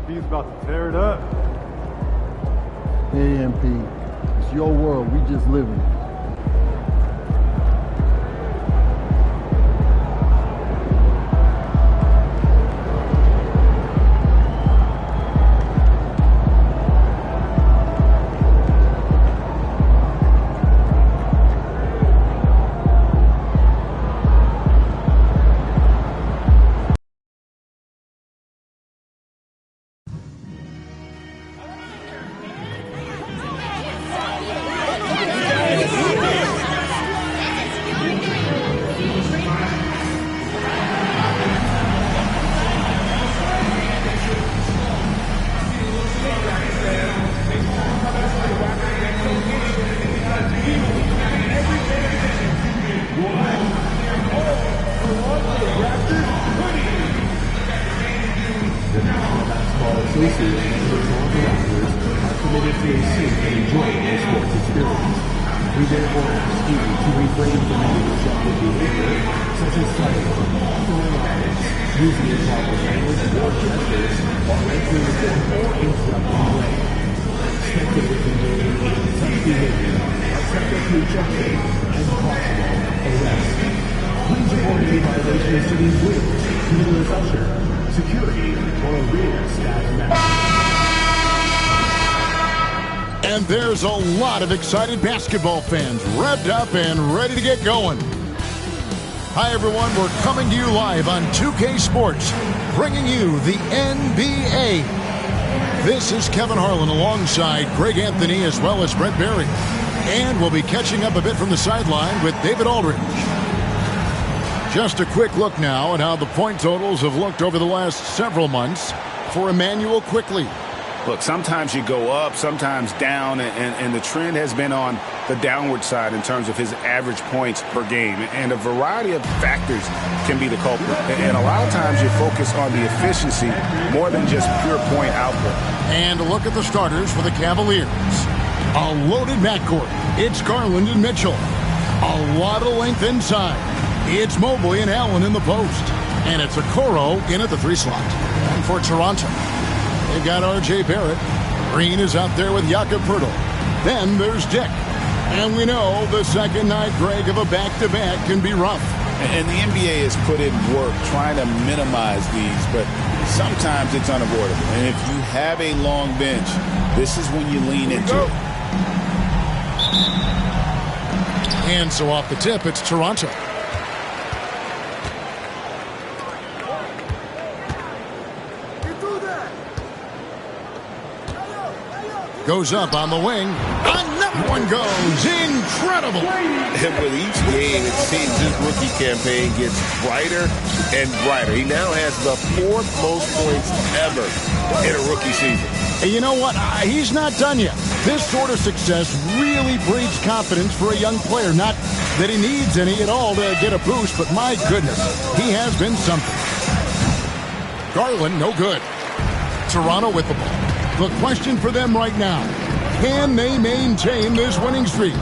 AMP's about to tear it up. AMP, it's your world. We just live in it. Association of the Cavaliers Raptors are committed to a safe and enjoyable sports experience. We therefore ask you to refrain from any disruptive behavior, such as fighting, throwing objects, using improper language or gestures, or entering the court or interrupting play. Spectators engaging in such behavior are subject to ejection and possible arrest. Please report any violations to these rules to the usher, security, or arena staff member. And there's a lot of excited basketball fans revved up and ready to get going. Hi everyone, we're coming to you live on 2K Sports, bringing you the NBA. This is Kevin Harlan alongside Greg Anthony as well as Brent Barry. And we'll be catching up a bit from the sideline with David Aldridge. Just a quick look now at how the point totals have looked over the last several months for Emmanuel Quickley. Look, sometimes you go up, sometimes down, and the trend has been on the downward side in terms of his average points per game. And a variety of factors can be the culprit. And a lot of times you focus on the efficiency more than just pure point output. And a look at the starters for the Cavaliers. A loaded backcourt. It's Garland and Mitchell. A lot of length inside. It's Mobley and Allen in the post. And it's Okoro in at the 3 slot. And for Toronto, they've got R.J. Barrett. Green is out there with Jakob Poeltl. Then there's Dick. And we know the second night, Greg, of a back-to-back can be rough. And the NBA has put in work trying to minimize these, but sometimes it's unavoidable. And if you have a long bench, this is when you lean into it. And so off the tip, it's Toronto. Goes up on the wing. Another one goes. Incredible. And with each game, it seems his rookie campaign gets brighter and brighter. He now has the 4th most points ever in a rookie season. And you know what? He's not done yet. This sort of success really breeds confidence for a young player. Not that he needs any at all to get a boost, but my goodness, he has been something. Garland, no good. Toronto with the ball. The question for them right now, can they maintain this winning streak?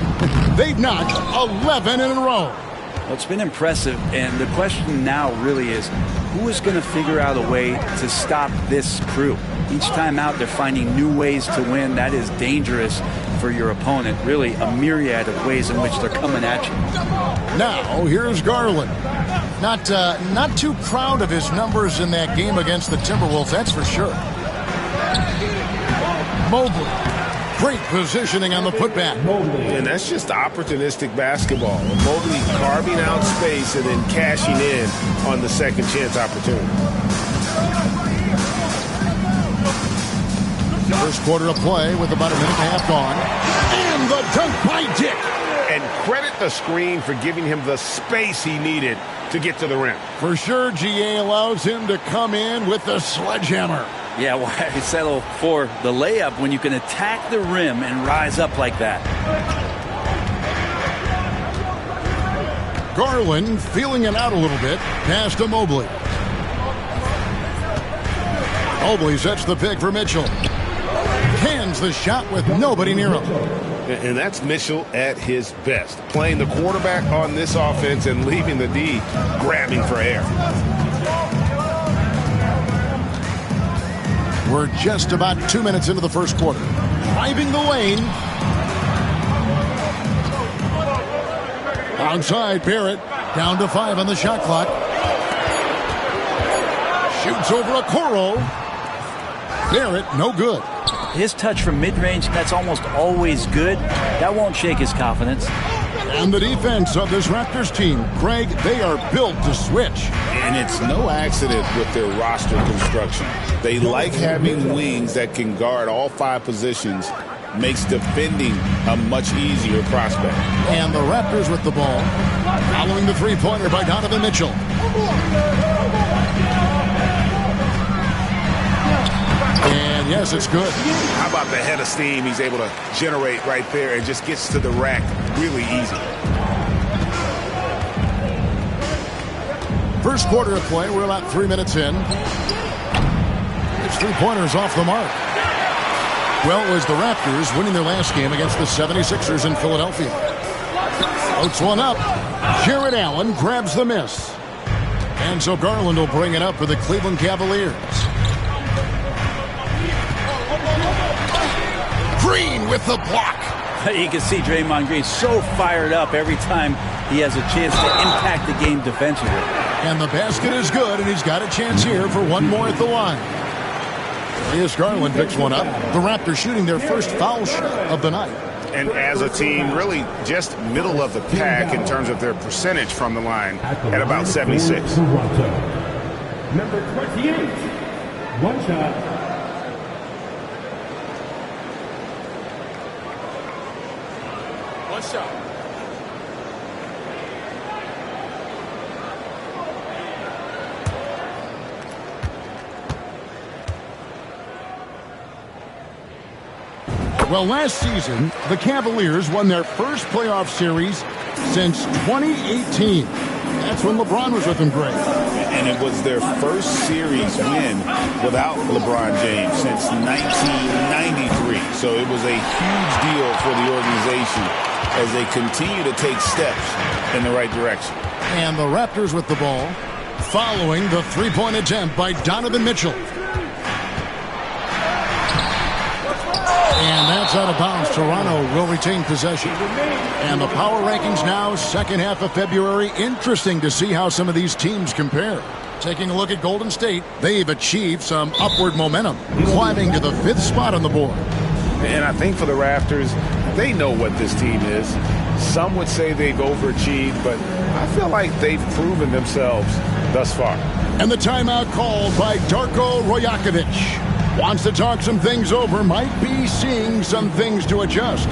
They've knocked 11 in a row. Well, it's been impressive, and the question now really is, who is going to figure out a way to stop this crew? Each time out, they're finding new ways to win. That is dangerous for your opponent. Really, a myriad of ways in which they're coming at you. Now, here's Garland. Not too proud of his numbers in that game against the Timberwolves, that's for sure. Mobley. Great positioning on the putback. And that's just opportunistic basketball. Mobley carving out space and then cashing in on the second chance opportunity. First quarter of play with about a minute and a half gone. And the dunk by Dick. And credit the screen for giving him the space he needed to get to the rim. For sure, GA allows him to come in with the sledgehammer. Yeah, why settle for the layup when you can attack the rim and rise up like that? Garland feeling it out a little bit. Pass to Mobley. Mobley sets the pick for Mitchell. Cans the shot with nobody near him. And that's Mitchell at his best. Playing the quarterback on this offense and leaving the D grabbing for air. We're just about 2 minutes into the first quarter. Driving the lane. Outside, Barrett. Down to 5 on the shot clock. Shoots over a Okoro. Barrett, no good. His touch from mid-range, that's almost always good. That won't shake his confidence. And the defense of this Raptors team, Craig, they are built to switch. And it's no accident with their roster construction. They like having wings that can guard all 5 positions. Makes defending a much easier prospect. And the Raptors with the ball. Following the three-pointer by Donovan Mitchell. And yes, it's good. How about the head of steam he's able to generate right there and just gets to the rack really easy. First quarter of play, we're about 3 minutes in. It's three-pointers off the mark. Well, it was the Raptors winning their last game against the 76ers in Philadelphia. Floats one up. Jarrett Allen grabs the miss. And so Garland will bring it up for the Cleveland Cavaliers. Green with the block. You can see Draymond Green so fired up every time he has a chance to impact the game defensively. And the basket is good, and he's got a chance here for one more at the line. Here's Garland picks one up. The Raptors shooting their first foul shot of the night. And as a team, really just middle of the pack in terms of their percentage from the line at about 76. Number 28, one shot. One shot. Well, last season, the Cavaliers won their first playoff series since 2018. That's when LeBron was with them, Greg. And it was their first series win without LeBron James since 1993. So it was a huge deal for the organization as they continue to take steps in the right direction. And the Raptors with the ball, following the three-point attempt by Donovan Mitchell. And that's out of bounds. Toronto will retain possession. And the power rankings now, second half of February. Interesting to see how some of these teams compare. Taking a look at Golden State, they've achieved some upward momentum, climbing to the 5th spot on the board. And I think for the Raptors, they know what this team is. Some would say they've overachieved, but I feel like they've proven themselves thus far. And the timeout called by Darko Rajakovic. Wants to talk some things over, might be seeing some things to adjust.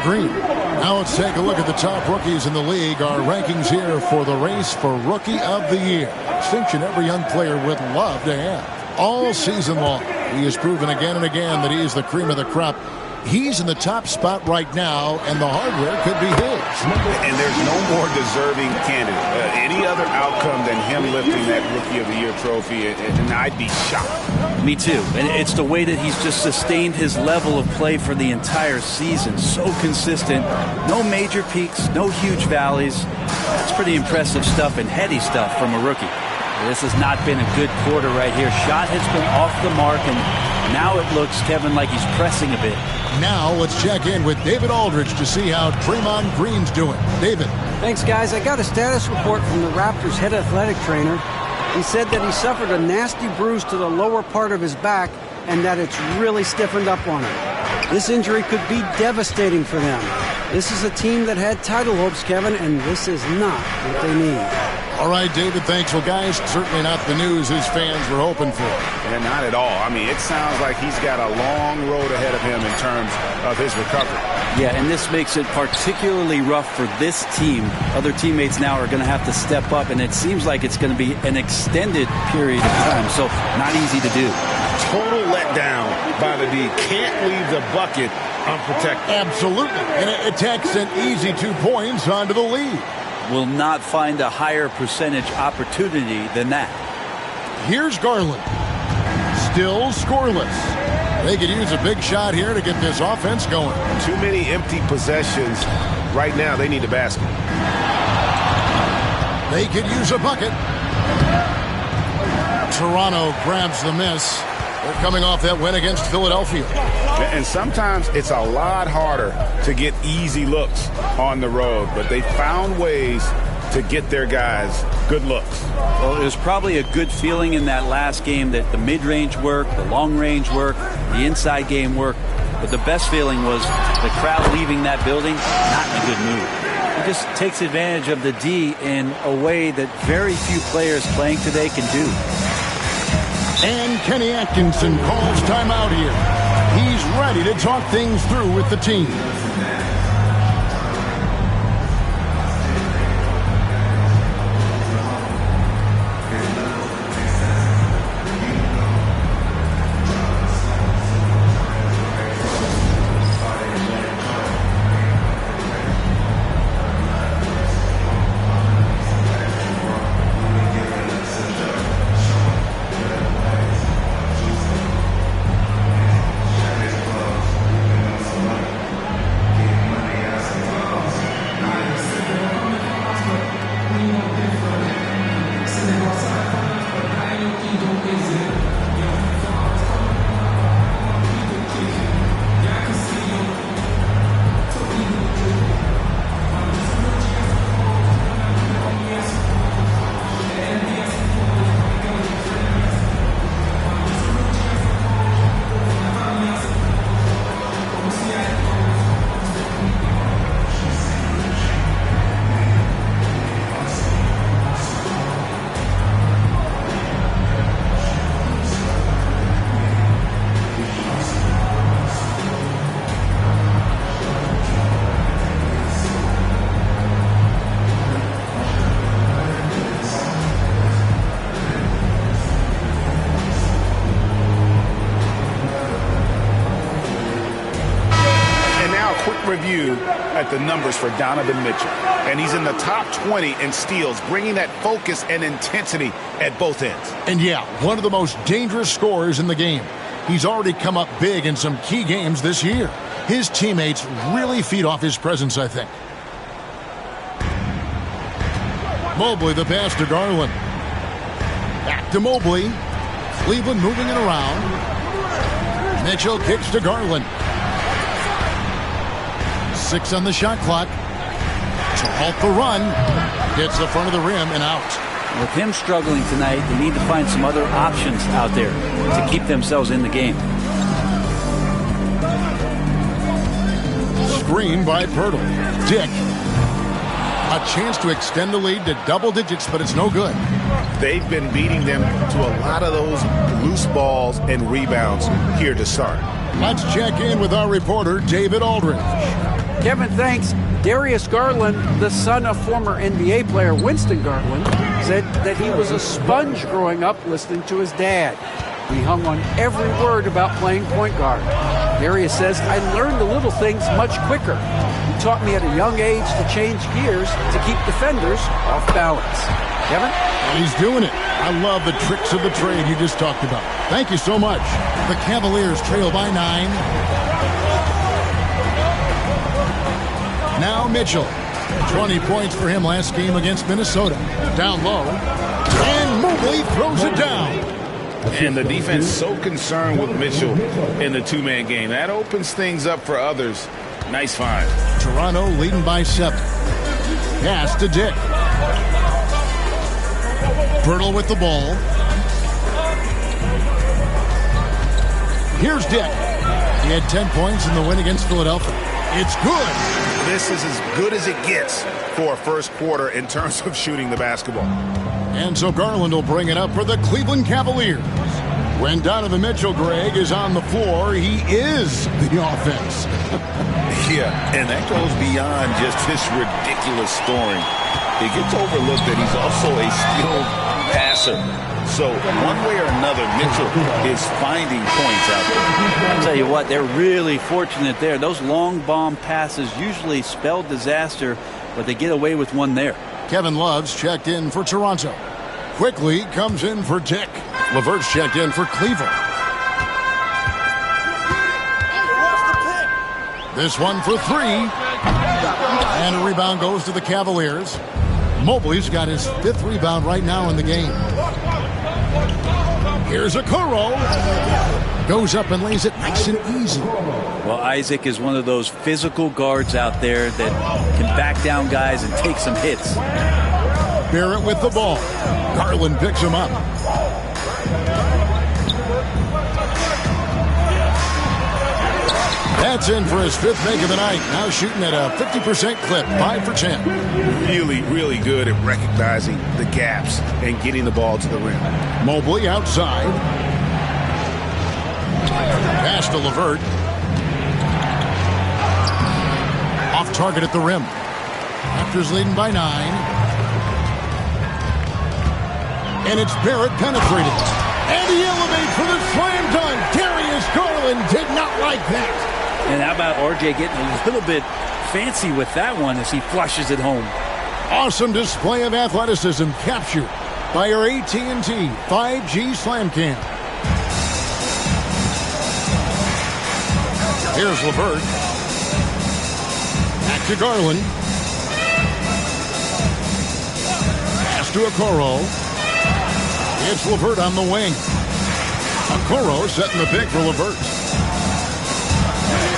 Green. Now let's take a look at the top rookies in the league. Our rankings here for the race for Rookie of the Year. Distinction every young player would love to have. All season long, he has proven again and again that he is the cream of the crop. He's in the top spot right now, and the hardware could be his. And there's no more deserving candidate. Any other outcome than him lifting that Rookie of the Year trophy, and I'd be shocked. Me too. And it's the way that he's just sustained his level of play for the entire season. So consistent. No major peaks, no huge valleys. That's pretty impressive stuff and heady stuff from a rookie. This has not been a good quarter right here. Shot has been off the mark, and Now it looks, Kevin, like he's pressing a bit. Now let's check in with David Aldridge to see how Draymond Green's doing. David. Thanks, guys. I got a status report from the Raptors' head athletic trainer. He said that he suffered a nasty bruise to the lower part of his back and that it's really stiffened up on him. This injury could be devastating for them. This is a team that had title hopes, Kevin, and this is not what they need. All right, David, thanks. Well, guys, certainly not the news his fans were hoping for. And not at all. I mean, it sounds like he's got a long road ahead of him in terms of his recovery. Yeah, and this makes it particularly rough for this team. Other teammates now are going to have to step up, and it seems like it's going to be an extended period of time, so not easy to do. Total letdown by the D. Can't leave the bucket unprotected. Absolutely. And it takes an easy 2 points onto the lead. Will not find a higher percentage opportunity than that. Here's Garland. Still scoreless. They could use a big shot here to get this offense going. Too many empty possessions. Right now, they need a basket. They could use a bucket. Toronto grabs the miss. They're coming off that win against Philadelphia. And sometimes it's a lot harder to get easy looks on the road, but they found ways to get their guys good looks. Well, it was probably a good feeling in that last game that the mid-range worked, the long-range worked, the inside game worked. But the best feeling was the crowd leaving that building not in a good mood. It just takes advantage of the D in a way that very few players playing today can do. And Kenny Atkinson calls timeout here. He's ready to talk things through with the team. Review at the numbers for Donovan Mitchell, and he's in the top 20 in steals, bringing that focus and intensity at both ends. And yeah, one of the most dangerous scorers in the game. He's already come up big in some key games this year. His teammates really feed off his presence, I think. Mobley, the pass to Garland. Back to Mobley. Cleveland moving it around. Mitchell kicks to Garland. 6 on the shot clock. To halt the run. Hits the front of the rim and out. With him struggling tonight, they need to find some other options out there to keep themselves in the game. Screen by Pirtle. Dick. A chance to extend the lead to double digits, but it's no good. They've been beating them to a lot of those loose balls and rebounds here to start. Let's check in with our reporter, David Aldridge. Kevin, thanks. Darius Garland, the son of former NBA player Winston Garland, said that he was a sponge growing up listening to his dad. He hung on every word about playing point guard. Darius says, I learned the little things much quicker. He taught me at a young age to change gears to keep defenders off balance. Kevin? He's doing it. I love the tricks of the trade you just talked about. Thank you so much. The Cavaliers trail by 9. Now Mitchell. 20 points for him last game against Minnesota. Down low. And Mobley throws it down. And the defense so concerned with Mitchell in the two-man game. That opens things up for others. Nice find. Toronto leading by 7. Pass to Dick. Bertle with the ball. Here's Dick. He had 10 points in the win against Philadelphia. It's good. This is as good as it gets for a first quarter in terms of shooting the basketball. And so Garland will bring it up for the Cleveland Cavaliers. When Donovan Mitchell, Greg, is on the floor, he is the offense. Yeah, and that goes beyond just his ridiculous scoring. It gets overlooked that he's also a skilled passer. So one way or another, Mitchell is finding points out there. I'll tell you what, they're really fortunate there. Those long bomb passes usually spell disaster, but they get away with one there. Kevin Love's checked in for Toronto. Quickly comes in for Dick. LeVert's checked in for Cleveland. This one for 3. And a rebound goes to the Cavaliers. Mobley's got his 5th rebound right now in the game. Here's Okoro. Goes up and lays it nice and easy. Well, Isaac is one of those physical guards out there that can back down guys and take some hits. Barrett with the ball. Garland picks him up. That's in for his 5th make of the night. Now shooting at a 50% clip. 5 for 10. Really, really good at recognizing the gaps and getting the ball to the rim. Mobley outside. Pass to LeVert. Off target at the rim. Raptors leading by 9. And it's Barrett penetrating. And he elevates for the slam dunk. Darius Garland did not like that. And how about RJ getting a little bit fancy with that one as he flushes it home. Awesome display of athleticism captured by our AT&T 5G Slam Cam. Here's LeVert. Back to Garland. Pass to Okoro. It's LeVert on the wing. Okoro setting the pick for LeVert.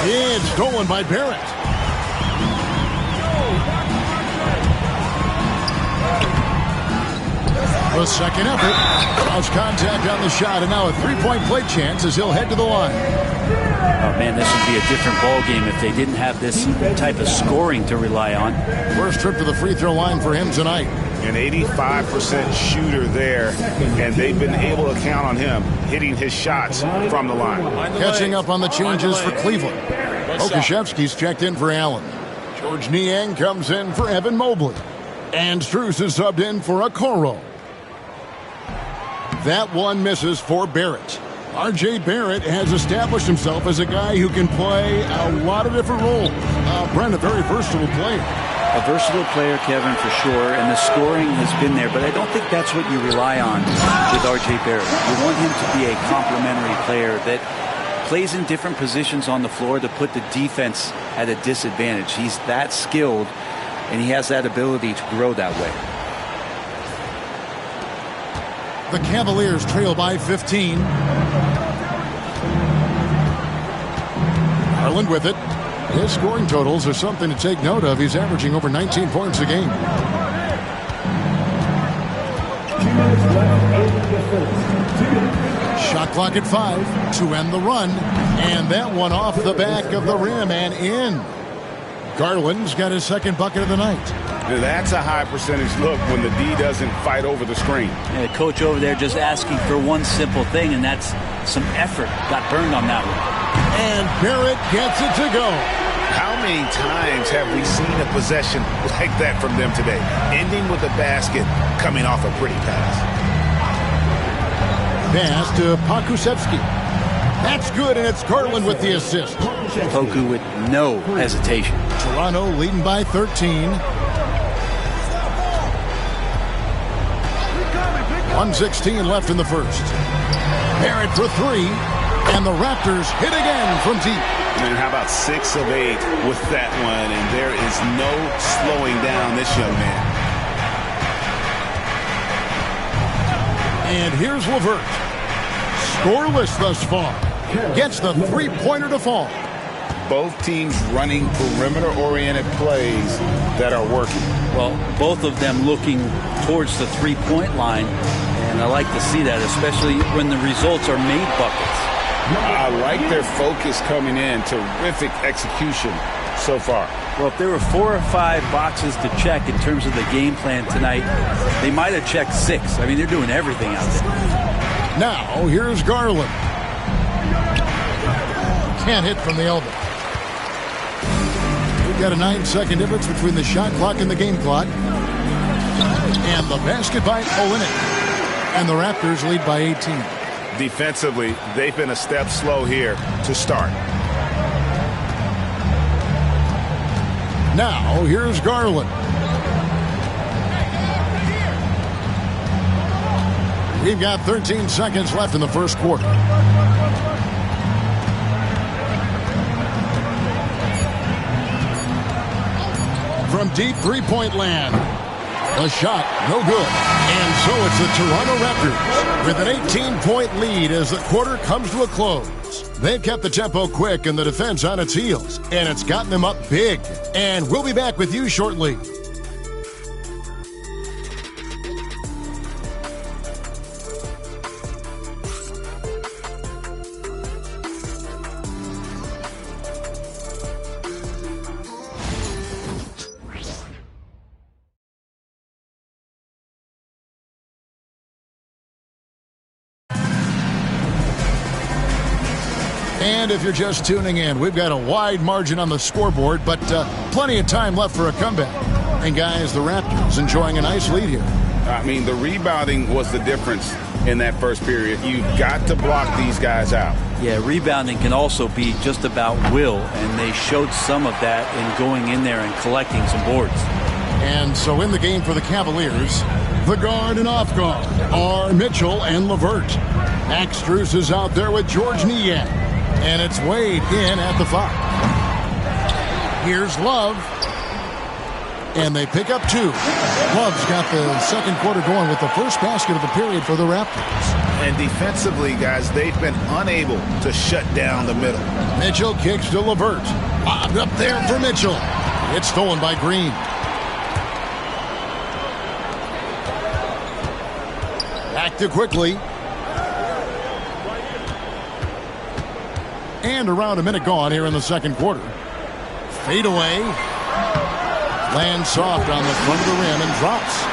It's stolen by Barrett. The second effort. Draws contact on the shot, and now a three-point play chance as he'll head to the line. Oh, man, this would be a different ball game if they didn't have this type of scoring to rely on. First trip to the free throw line for him tonight. An 85% shooter there, and they've been able to count on him hitting his shots from the line. Catching up on the changes for Cleveland. Okashevsky's checked in for Allen. George Niang comes in for Evan Mobley. And Strus is subbed in for Okoro. That one misses for Barrett. R.J. Barrett has established himself as a guy who can play a lot of different roles. Brent, a very versatile player. A versatile player, Kevin, for sure, and the scoring has been there, but I don't think that's what you rely on with R.J. Barrett. You want him to be a complementary player that plays in different positions on the floor to put the defense at a disadvantage. He's that skilled, and he has that ability to grow that way. The Cavaliers trail by 15. Garland with it. His scoring totals are something to take note of. He's averaging over 19 points a game. Shot clock at 5 to end the run. And that one off the back of the rim and in. Garland's got his second bucket of the night. That's a high percentage look when the D doesn't fight over the screen. And the coach over there just asking for one simple thing, and that's some effort. Got burned on that one. And Barrett gets it to go. How many times have we seen a possession like that from them today? Ending with a basket, coming off a pretty pass. Pass to Pokusevski. That's good, and it's Garland with the assist. Poku with no hesitation. Toronto leading by 13. 1:16 left in the first. Barrett for 3, and the Raptors hit again from deep. And how about 6 of 8 with that one, and there is no slowing down this young man. And here's LeVert. scoreless thus far. Gets the three-pointer to fall. Both teams running perimeter-oriented plays that are working. Well, both of them looking towards the three-point line, and I like to see that, especially when the results are made buckets. I like their focus coming in. Terrific execution so far. Well, if there were 4 or 5 boxes to check in terms of the game plan tonight, they might have checked 6. I mean, they're doing everything out there. Now, here's Garland. Can't hit from the elbow. We've got a 9-second difference between the shot clock and the game clock. And the basket by Olynyk. And the Raptors lead by 18. Defensively, they've been a step slow here to start. Now, here's Garland. We've got 13 seconds left in the first quarter. From deep three-point land. The shot, no good. And so it's the Toronto Raptors with an 18-point lead as the quarter comes to a close. They've kept the tempo quick and the defense on its heels, and it's gotten them up big. And we'll be back with you shortly. And if you're just tuning in, we've got a wide margin on the scoreboard, but plenty of time left for a comeback. And guys, the Raptors enjoying a nice lead here. I mean, the rebounding was the difference in that first period. You've got to block these guys out. Yeah, rebounding can also be just about will, and they showed some of that in going in there and collecting some boards. And so in the game for the Cavaliers, the guard and off guard are Mitchell and LeVert. Max Strus is out there with George Niang. And it's Wade in at the 5. Here's Love. And they pick up 2. Love's got the second quarter going with the first basket of the period for the Raptors. And defensively, guys, they've been unable to shut down the middle. Mitchell kicks to LeVert. Lobbed up there for Mitchell. It's stolen by Green. Back to Quickly. And around a minute gone here in the second quarter. Fade away. Lands soft on the front of the rim and drops.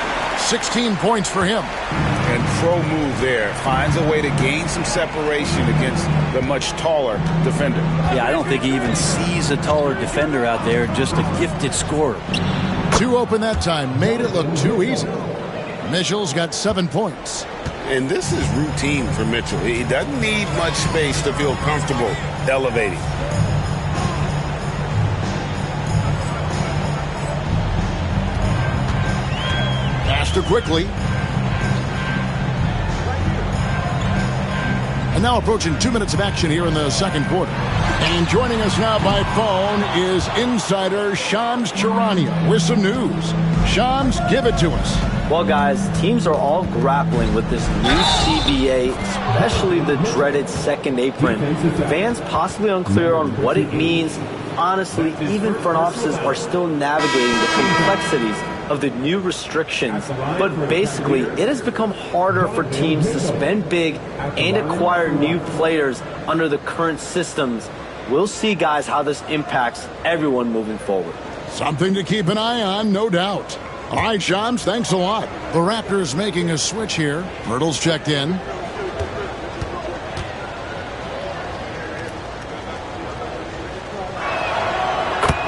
16 points for him. And pro move there. Finds a way to gain some separation against the much taller defender. Yeah, I don't think he even sees a taller defender out there. Just a gifted scorer. 2 open that time. Made it look too easy. Mitchell's got 7 points. And this is routine for Mitchell. He doesn't need much space to feel comfortable elevating. Pass to Quickly. And now approaching 2 minutes of action here in the second quarter. And joining us now by phone is insider Shams Charania with some news. Shams, give it to us. Well, guys, teams are all grappling with this new CBA, especially the dreaded second apron. Fans possibly unclear on what it means. Honestly, even front offices are still navigating the complexities of the new restrictions. But basically, it has become harder for teams to spend big and acquire new players under the current systems. We'll see, guys, how this impacts everyone moving forward. Something to keep an eye on, no doubt. All right, Shams, thanks a lot. The Raptors making a switch here. Myrtle's checked in.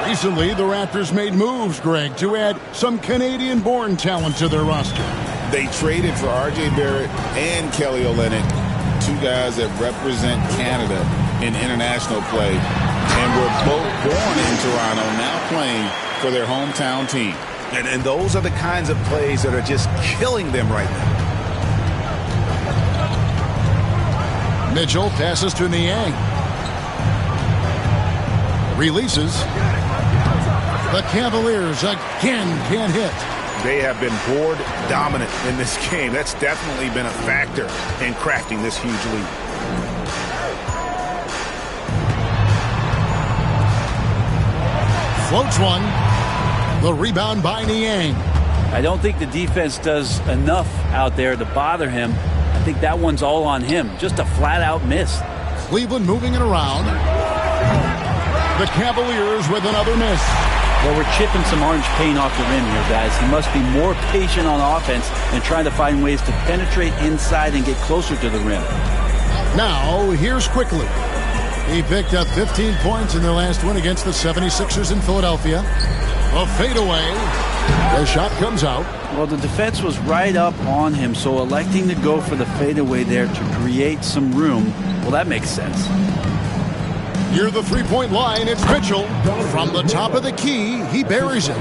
Recently, the Raptors made moves, Greg, to add some Canadian-born talent to their roster. They traded for R.J. Barrett and Kelly Olynyk, 2 guys that represent Canada in international play, and were both born in Toronto, now playing for their hometown team. And those are the kinds of plays that are just killing them right now. Mitchell passes to Niang. Releases. The Cavaliers again can't hit. They have been board dominant in this game. That's definitely been a factor in crafting this huge lead. Floats one. The rebound by Niang. I don't think the defense does enough out there to bother him. I think that one's all on him. Just a flat-out miss. Cleveland moving it around. The Cavaliers with another miss. Well, we're chipping some orange paint off the rim here, guys. He must be more patient on offense and trying to find ways to penetrate inside and get closer to the rim. Now, here's Quickly. He picked up 15 points in their last win against the 76ers in Philadelphia. A fadeaway. The shot comes out. Well, the defense was right up on him, so electing to go for the fadeaway there to create some room, well, that makes sense. Near the three-point line, it's Mitchell. From the top of the key, he buries it.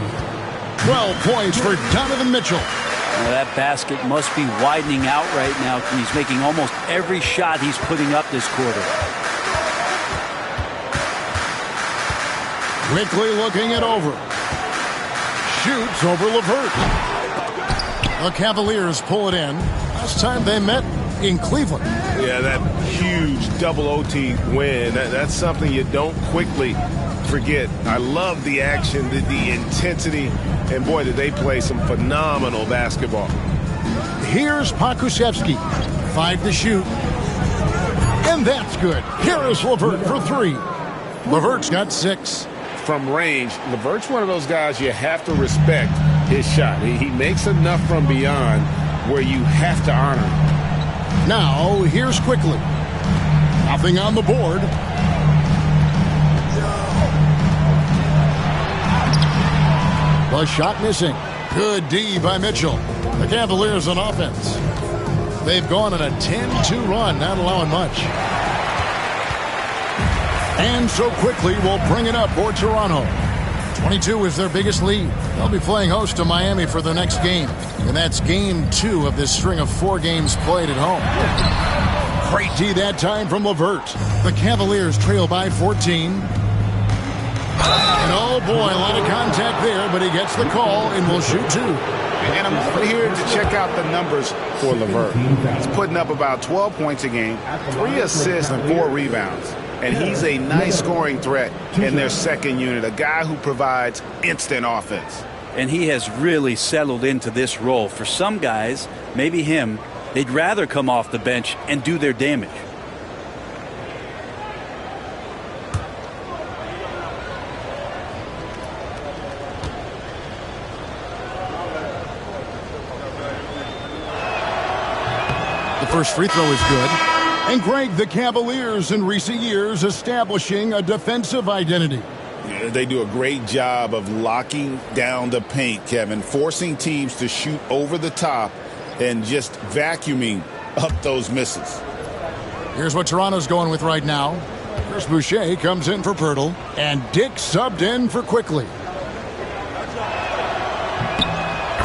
12 points for Donovan Mitchell. Now that basket must be widening out right now. He's making almost every shot he's putting up this quarter. Quickly looking it over. Shoots over LeVert. The Cavaliers pull it in. Last time they met in Cleveland. Yeah, that huge double OT win. That's something you don't quickly forget. I love the action, the intensity, and boy, did they play some phenomenal basketball. Here's Pokusevski. 5 to shoot. And that's good. Here is LeVert for 3. LeVert's got 6. From range, LeVert's one of those guys you have to respect his shot. He makes enough from beyond where you have to honor him. Now, here's Quickly. Nothing on the board. The shot missing. Good D by Mitchell. The Cavaliers on offense. They've gone on a 10-2 run, not allowing much. And so Quickly will bring it up for Toronto. 22 is their biggest lead. They'll be playing host to Miami for their next game. And that's game 2 of this string of 4 games played at home. Great D that time from LeVert. The Cavaliers trail by 14. And oh boy, a lot of contact there, but he gets the call and will shoot 2. And I'm over here to check out the numbers for LeVert. He's putting up about 12 points a game, 3 assists and 4 rebounds. And he's a nice scoring threat in their second unit, a guy who provides instant offense. And he has really settled into this role. For some guys, maybe him, they'd rather come off the bench and do their damage. The first free throw is good. And Greg, the Cavaliers in recent years establishing a defensive identity. Yeah, they do a great job of locking down the paint, Kevin, forcing teams to shoot over the top and just vacuuming up those misses. Here's what Toronto's going with right now. Chris Boucher comes in for Pirtle, and Dick subbed in for Quickly.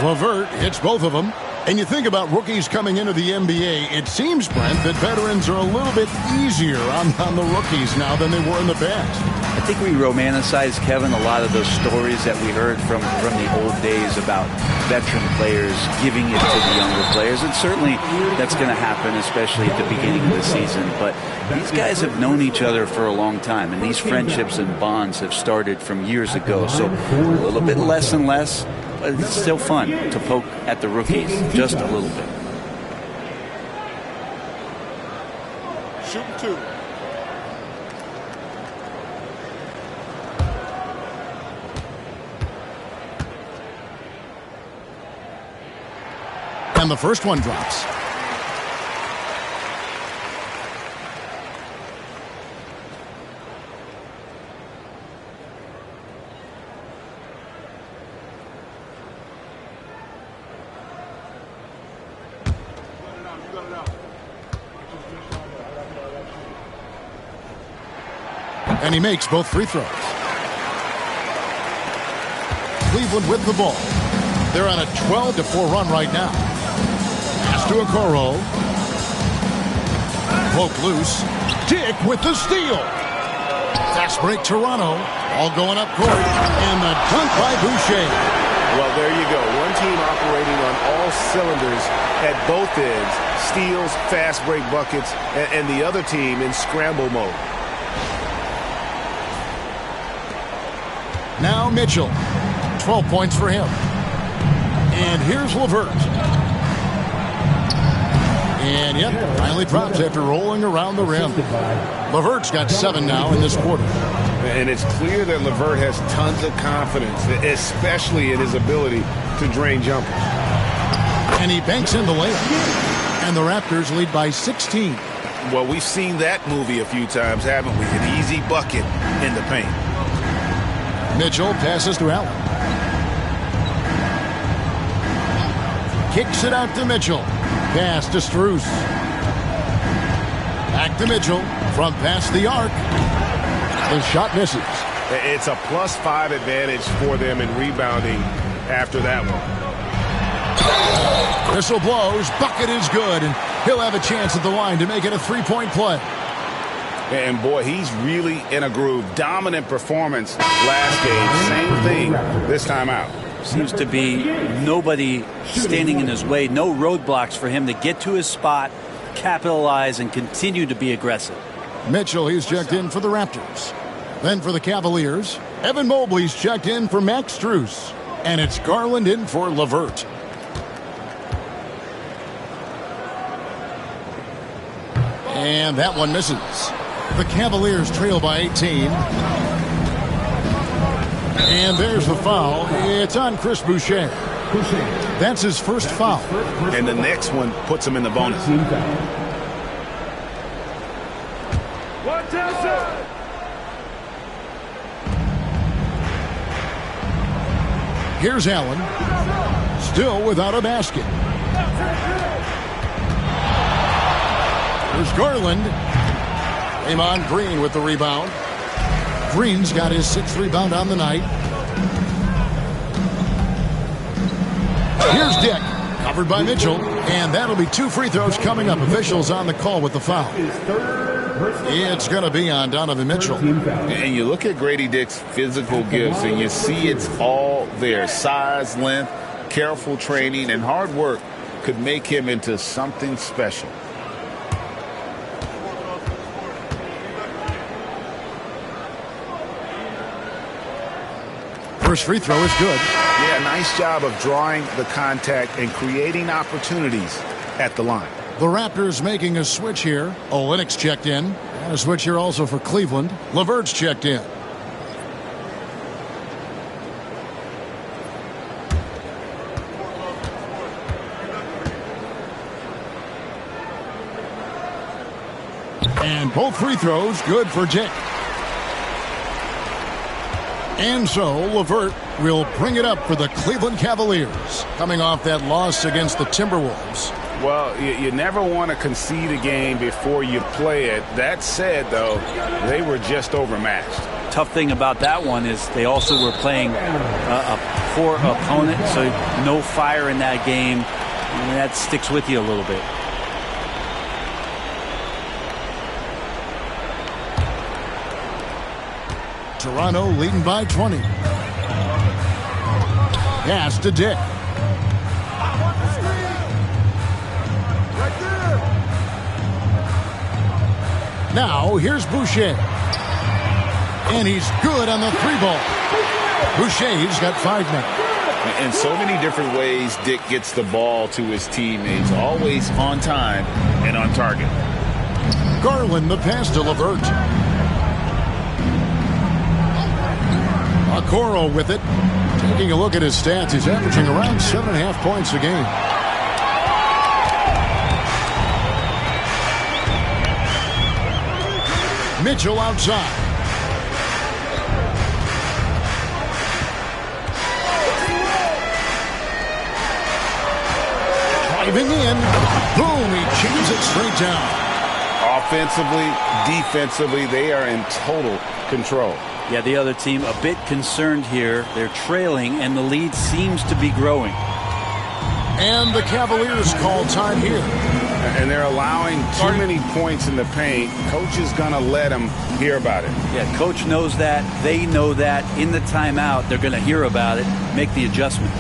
LeVert hits both of them. And you think about rookies coming into the NBA, it seems, Brent, that veterans are a little bit easier on the rookies now than they were in the past. I think we romanticize, Kevin, a lot of those stories that we heard from the old days about veteran players giving it to the younger players. And certainly that's going to happen, especially at the beginning of the season. But these guys have known each other for a long time, and these friendships and bonds have started from years ago. So a little bit less and less. But it's still fun to poke at the rookies just a little bit. Shooting 2. And the first one drops. And he makes both free throws. Cleveland with the ball. They're on a 12-4 run right now. Pass to Okoro. Poke loose. Dick with the steal. Fast break Toronto. All going up court. And the dunk by Boucher. Well, there you go. One team operating on all cylinders at both ends. Steals, fast break buckets, and the other team in scramble mode. Now Mitchell. 12 points for him. And here's LeVert. And yep, finally drops after rolling around the rim. LeVert's got 7 now in this quarter. And it's clear that LeVert has tons of confidence, especially in his ability to drain jumpers. And he banks in the layup. And the Raptors lead by 16. Well, we've seen that movie a few times, haven't we? An easy bucket in the paint. Mitchell passes to Allen. Kicks it out to Mitchell. Pass to Strus. Back to Mitchell from past the arc. The shot misses. It's a +5 advantage for them in rebounding after that one. Whistle blows. Bucket is good. And he'll have a chance at the line to make it a 3-point play. And boy, he's really in a groove. Dominant performance last game. Same thing this time out. Seems to be nobody standing in his way. No roadblocks for him to get to his spot, capitalize, and continue to be aggressive. Mitchell, he's checked in for the Raptors. Then for the Cavaliers, Evan Mobley's checked in for Max Strus. And it's Garland in for LeVert. And that one misses. The Cavaliers trail by 18. And there's the foul. It's on Chris Boucher. That's his first foul. And the next one puts him in the bonus. Here's Allen. Still without a basket. There's Garland. Draymond Green with the rebound. Green's got his 6th rebound on the night. Here's Dick. Covered by Mitchell. And that'll be 2 free throws coming up. Officials on the call with the foul. It's going to be on Donovan Mitchell. And you look at Grady Dick's physical gifts, and you see it's all there. Size, length, careful training, and hard work could make him into something special. First free throw is good. Yeah, nice job of drawing the contact and creating opportunities at the line. The Raptors making a switch here. Olynyk's checked in. And a switch here also for Cleveland. LeVert's checked in. And both free throws good for Dick. And so LeVert will bring it up for the Cleveland Cavaliers, coming off that loss against the Timberwolves. Well, you never want to concede a game before you play it. That said, though, they were just overmatched. Tough thing about that one is they also were playing a poor opponent, so no fire in that game. And that sticks with you a little bit. Toronto leading by 20. Pass to Dick. Now here's Boucher. And he's good on the 3-ball. Boucher's got 5 now. In so many different ways, Dick gets the ball to his teammates, always on time and on target. Garland the pass to LeVert. Okoro with it. Taking a look at his stats, he's averaging around 7.5 points a game. Mitchell outside. Driving in. Boom, he chains it straight down. Offensively, defensively, they are in total control. Yeah, the other team a bit concerned here. They're trailing, and the lead seems to be growing. And the Cavaliers call time here. And they're allowing too many points in the paint. Coach is going to let them hear about it. Yeah, coach knows that. They know that. In the timeout, they're going to hear about it, make the adjustment.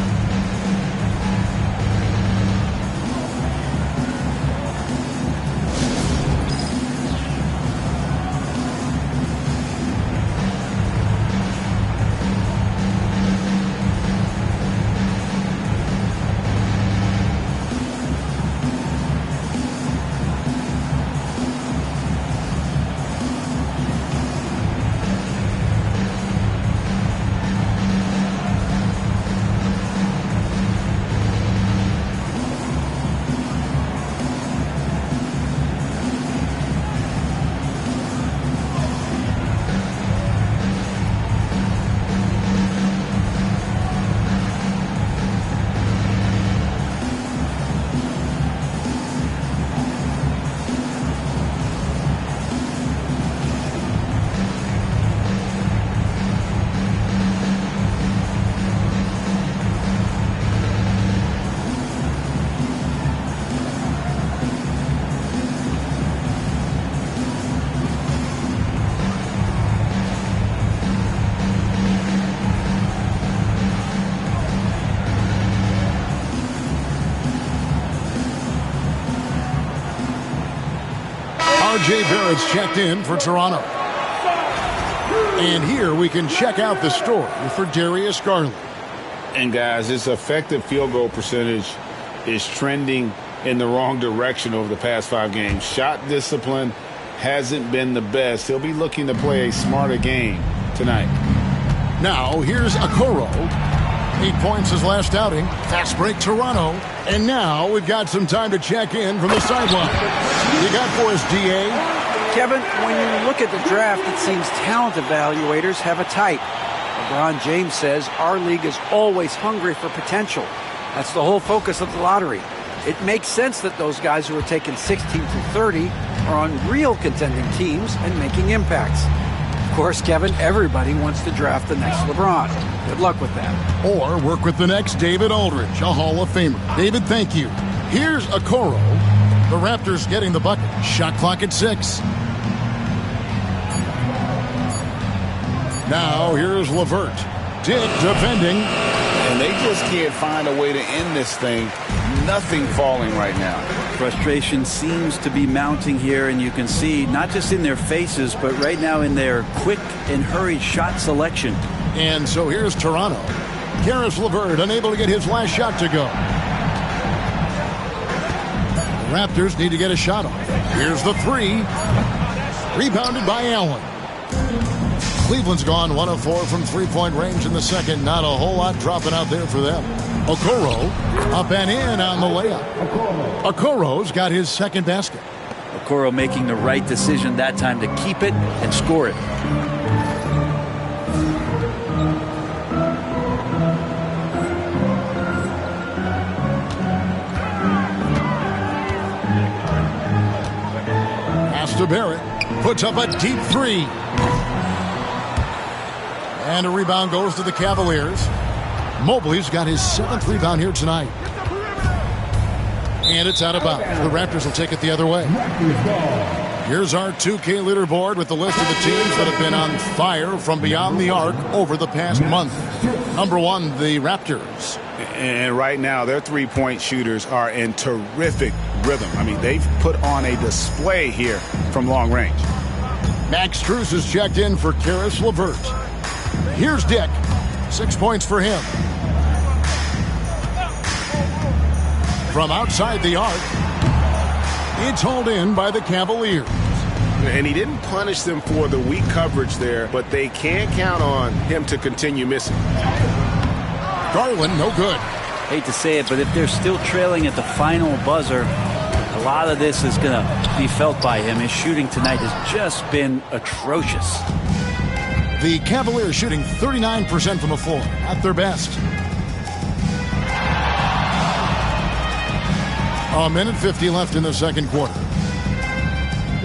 R.J. Barrett's checked in for Toronto. And here we can check out the story for Darius Garland. And guys, his effective field goal percentage is trending in the wrong direction over the past 5 games. Shot discipline hasn't been the best. He'll be looking to play a smarter game tonight. Now here's Okoro. 8 points his last outing. Fast break Toronto. And now we've got some time to check in from the sideline. You got for us, D.A.? Kevin, when you look at the draft, it seems talent evaluators have a type. LeBron James says our league is always hungry for potential. That's the whole focus of the lottery. It makes sense that those guys who are taken 16 through 30 are on real contending teams and making impacts. Of course, Kevin, everybody wants to draft the next LeBron. Good luck with that. Or work with the next David Aldridge, a Hall of Famer. David, thank you. Here's Okoro. The Raptors getting the bucket. Shot clock at 6. Now here's LeVert. Dick defending. And they just can't find a way to end this thing. Nothing falling right now. Frustration seems to be mounting here, and you can see not just in their faces, but right now in their quick and hurried shot selection. And so here's Toronto. Caris LeVert unable to get his last shot to go. The Raptors need to get a shot off. Here's the 3. Rebounded by Allen. Cleveland's gone 1 of 4 from three-point range in the second. Not a whole lot dropping out there for them. Okoro up and in on the layup. Okoro's got his second basket. Okoro making the right decision that time to keep it and score it. Pass to Barrett. Puts up a deep 3. And a rebound goes to the Cavaliers. Mobley's got his 7th rebound here tonight. And it's out of bounds. The Raptors will take it the other way. Here's our 2K leaderboard with the list of the teams that have been on fire from beyond the arc over the past month. Number 1, the Raptors. And right now, their three-point shooters are in terrific rhythm. I mean, they've put on a display here from long range. Max Strus is checked in for Caris LeVert. Here's Dick. 6 points for him. From outside the arc, it's hauled in by the Cavaliers. And he didn't punish them for the weak coverage there, but they can't count on him to continue missing. Garland, no good. Hate to say it, but if they're still trailing at the final buzzer, a lot of this is going to be felt by him. His shooting tonight has just been atrocious. The Cavaliers shooting 39% from the floor at their best. A minute 50 left in the second quarter.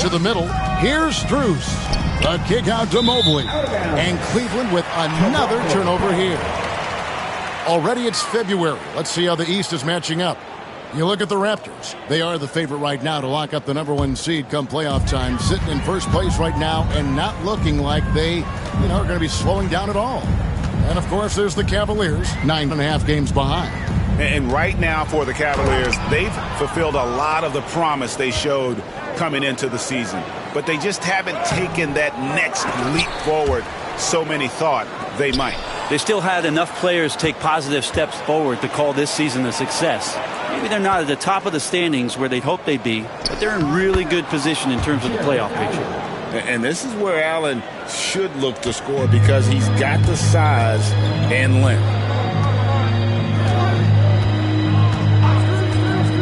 To the middle. Here's Strus. A kick out to Mobley. And Cleveland with another turnover here. Already it's February. Let's see how the East is matching up. You look at the Raptors. They are the favorite right now to lock up the number 1 seed come playoff time. Sitting in first place right now and not looking like they are going to be slowing down at all. And, of course, there's the Cavaliers, 9.5 games behind. And right now for the Cavaliers, they've fulfilled a lot of the promise they showed coming into the season. But they just haven't taken that next leap forward so many thought they might. They still had enough players take positive steps forward to call this season a success. Maybe they're not at the top of the standings where they'd hope they'd be, but they're in really good position in terms of the playoff picture. And this is where Allen should look to score because he's got the size and length.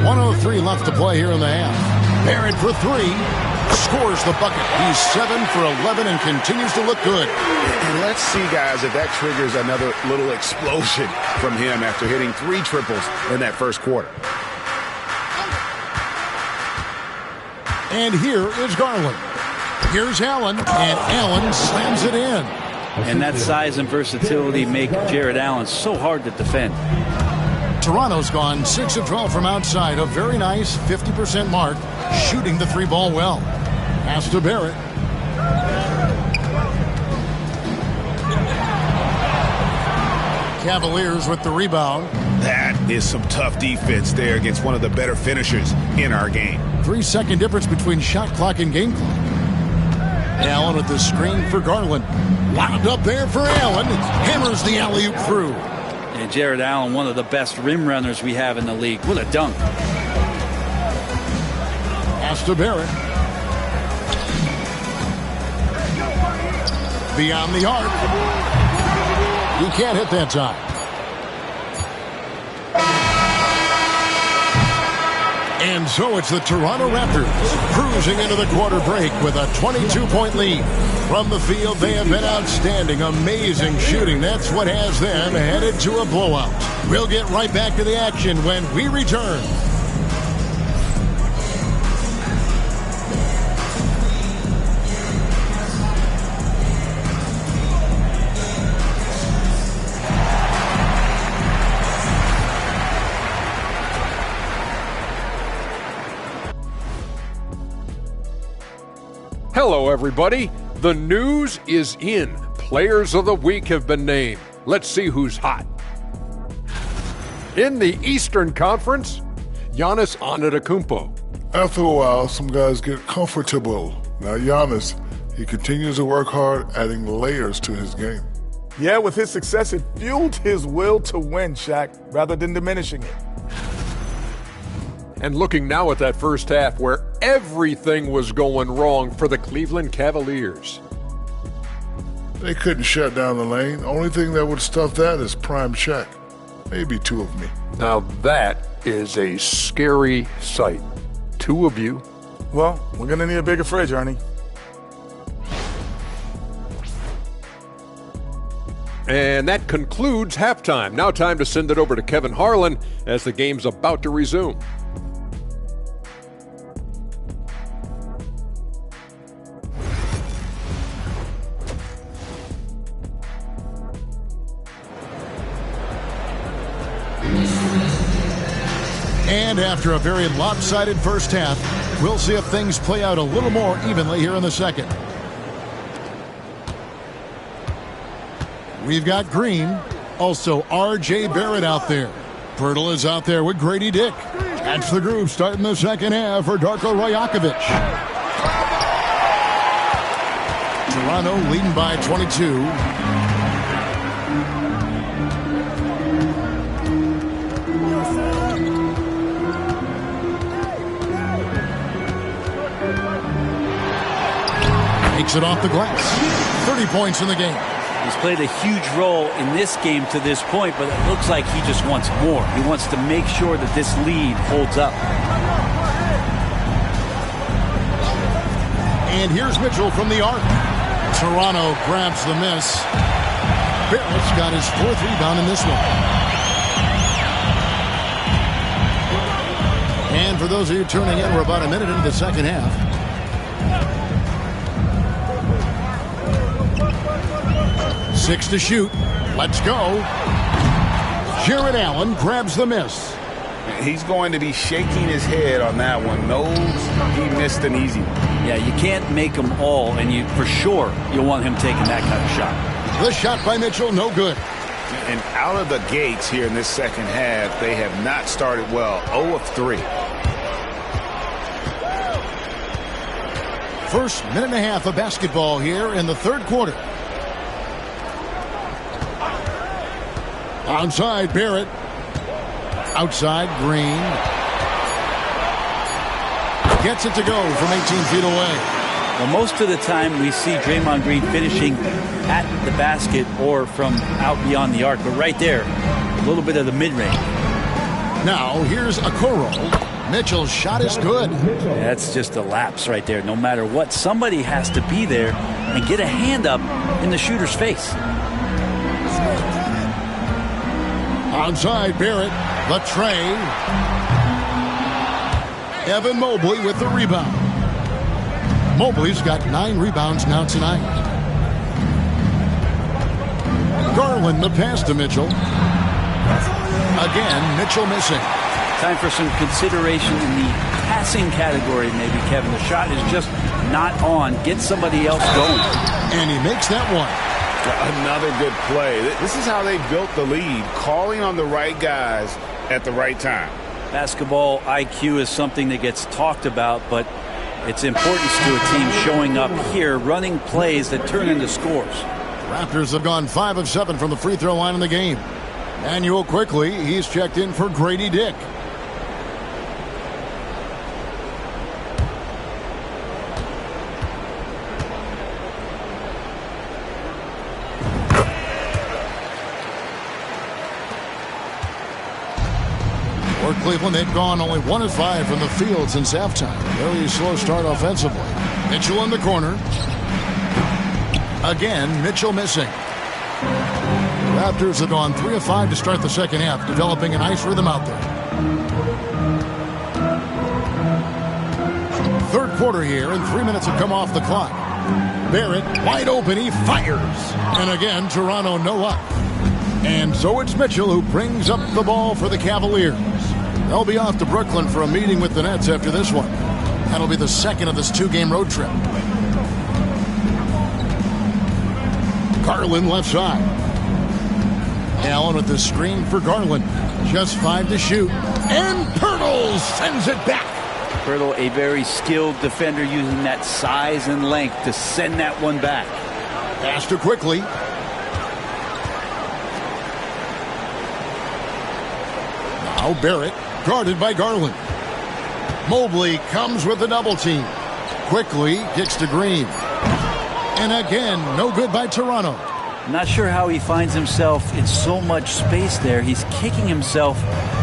1:03 left to play here in the half. Barrett for 3. Scores the bucket. He's 7 for 11 and continues to look good. And let's see, guys, if that triggers another little explosion from him after hitting 3 triples in that first quarter. And here is Garland. Here's Allen, and Allen slams it in. And that size and versatility make Jared Allen so hard to defend. Toronto's gone 6 of 12 from outside. A very nice 50% mark, shooting the 3-ball well. Pass to Barrett. Cavaliers with the rebound. That is some tough defense there against one of the better finishers in our game. 3-second difference between shot clock and game clock. Allen with the screen for Garland. Wound up there for Allen. Hammers the alley-oop through. And Jared Allen, one of the best rim runners we have in the league. What a dunk. Pass to Barrett. Beyond the arc. He can't hit that time. And so it's the Toronto Raptors cruising into the quarter break with a 22-point lead. From the field, they have been outstanding, amazing shooting. That's what has them headed to a blowout. We'll get right back to the action when we return. Hello, everybody. The news is in. Players of the week have been named. Let's see who's hot. In the Eastern Conference, Giannis Antetokounmpo. After a while, some guys get comfortable. Now Giannis, he continues to work hard, adding layers to his game. Yeah, with his success, it fueled his will to win, Shaq, rather than diminishing it. And looking now at that first half where everything was going wrong for the Cleveland Cavaliers. They couldn't shut down the lane. Only thing that would stuff that is prime Shaq. Maybe two of me. Now that is a scary sight. Two of you. Well, we're going to need a bigger fridge, Ernie. And that concludes halftime. Now time to send it over to Kevin Harlan as the game's about to resume. And after a very lopsided first half, we'll see if things play out a little more evenly here in the second. We've got Green, also R.J. Barrett out there. Pirtle is out there with Grady Dick. That's the group starting the second half for Darko Rajakovic. Toronto leading by 22. Takes it off the glass. 30 points in the game. He's played a huge role in this game to this point, but it looks like he just wants more. He wants to make sure that this lead holds up. And here's Mitchell from the arc. Toronto grabs the miss. Barrett's got his fourth rebound in this one. And for those of you tuning in, we're about a minute into the second half. Six to shoot. Let's go. Jared Allen grabs the miss. He's going to be shaking his head on that one. Knows he missed an easy one. Yeah, you can't make them all, and you for sure you'll want him taking that kind of shot. The shot by Mitchell, no good. And out of the gates here in this second half, they have not started well. 0 of 3. First minute and a half of basketball here in the third quarter. Onside, Barrett. Outside, Green. Gets it to go from 18 feet away. Well, most of the time we see Draymond Green finishing at the basket or from out beyond the arc. But right there, a little bit of the mid-range. Now, here's Okoro. Mitchell's shot is good. That's just a lapse right there. No matter what, somebody has to be there and get a hand up in the shooter's face. Onside, Barrett. The tray. Evan Mobley with the rebound. Mobley's got 9 rebounds now tonight. Garland the pass to Mitchell. Again, Mitchell missing. Time for some consideration in the passing category, maybe, Kevin. The shot is just not on. Get somebody else going. And he makes that one. Another good play. This is how they built the lead, calling on the right guys at the right time. Basketball IQ is something that gets talked about, but its importance to a team showing up here, running plays that turn into scores. Raptors have gone 5 of 7 from the free throw line in the game. Manuel quickly, he's checked in for Grady Dick. For Cleveland, they've gone only 1 of 5 from the field since halftime. Very slow start offensively. Mitchell in the corner. Again, Mitchell missing. Raptors have gone 3 of 5 to start the second half, developing a nice rhythm out there. Third quarter here, and 3 minutes have come off the clock. Barrett, wide open, he fires. And again, Toronto no luck. And so it's Mitchell who brings up the ball for the Cavaliers. They'll be off to Brooklyn for a meeting with the Nets after this one. That'll be the second of this 2-game road trip. Garland left side. Allen with the screen for Garland. Just 5 to shoot. And Pirtle sends it back. Pirtle, a very skilled defender, using that size and length to send that one back. Pass to quickly. Now Barrett, guarded by Garland. Mobley comes with the double team. Quickly kicks to Green. And again, no good by Toronto. Not sure how he finds himself in so much space there. He's kicking himself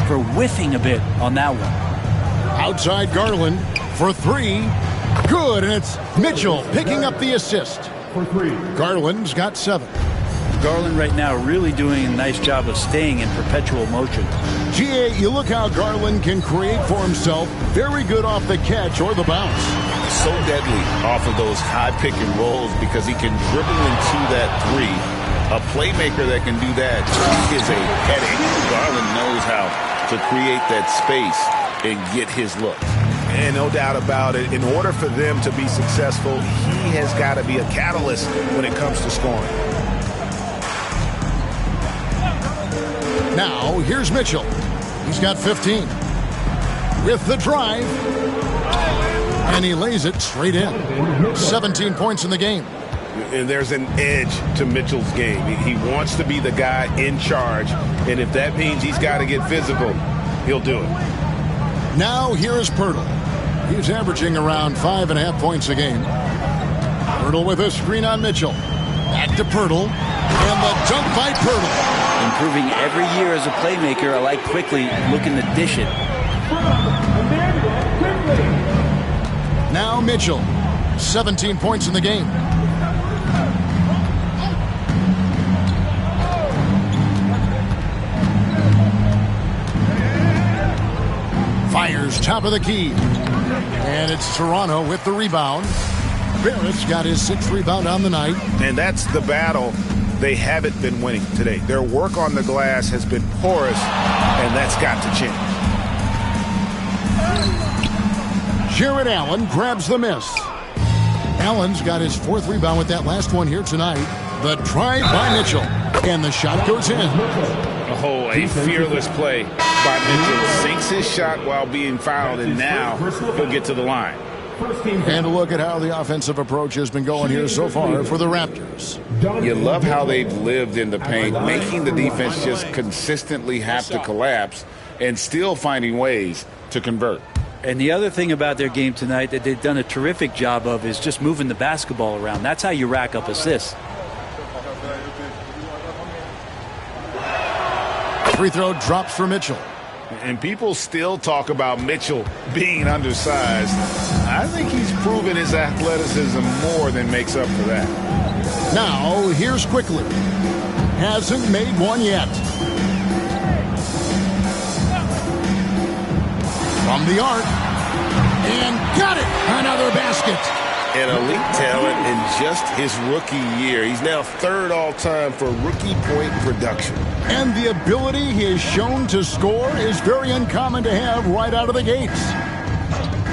for whiffing a bit on that one. Outside Garland for 3. Good, and it's Mitchell picking up the assist. For 3. Garland's got 7. Garland right now really doing a nice job of staying in perpetual motion. GA, you look how Garland can create for himself. Very good off the catch or the bounce. So deadly off of those high pick and rolls because he can dribble into that 3. A playmaker that can do that is a headache. Garland knows how to create that space and get his look. And no doubt about it, in order for them to be successful, he has got to be a catalyst when it comes to scoring. Now, here's Mitchell. He's got 15. With the drive. And he lays it straight in. 17 points in the game. And there's an edge to Mitchell's game. He wants to be the guy in charge. And if that means he's got to get physical, he'll do it. Now, here's Pirtle. He's averaging around 5.5 points a game. Pirtle with a screen on Mitchell. Back to Pirtle. And the dunk by Pirtle. Improving every year as a playmaker. I like quickly looking to dish it. Now Mitchell. 17 points in the game. Fires top of the key. And it's Toronto with the rebound. Barrett's got his 6th rebound on the night. And that's the battle they haven't been winning today. Their work on the glass has been porous, and that's got to change. Jared Allen grabs the miss. Allen's got his 4th rebound with that last one here tonight. The drive by Mitchell. And the shot goes in. Oh, a fearless play by Mitchell. Sinks his shot while being fouled, and now he'll get to the line. And a look at how the offensive approach has been going here so far for the Raptors. You love how they've lived in the paint, making the defense just consistently have to collapse and still finding ways to convert. And the other thing about their game tonight that they've done a terrific job of is just moving the basketball around. That's how you rack up assists. Free throw drops for Mitchell. And people still talk about Mitchell being undersized. I think he's proven his athleticism more than makes up for that. Now, here's quickly. Hasn't made one yet. From the arc. And got it! Another basket. An elite talent in just his rookie year. He's now 3rd all-time for rookie point production. And the ability he has shown to score is very uncommon to have right out of the gates.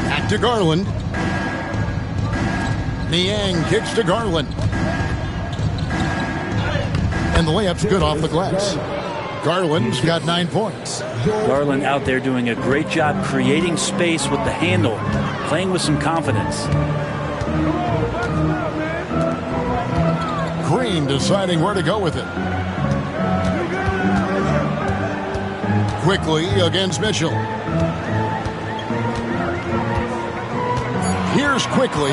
Back to Garland. Niang kicks to Garland. And the layup's good off the glass. Garland's got 9 points. Garland out there doing a great job creating space with the handle, playing with some confidence. Green deciding where to go with it. Quickly against Mitchell. Here's Quickly.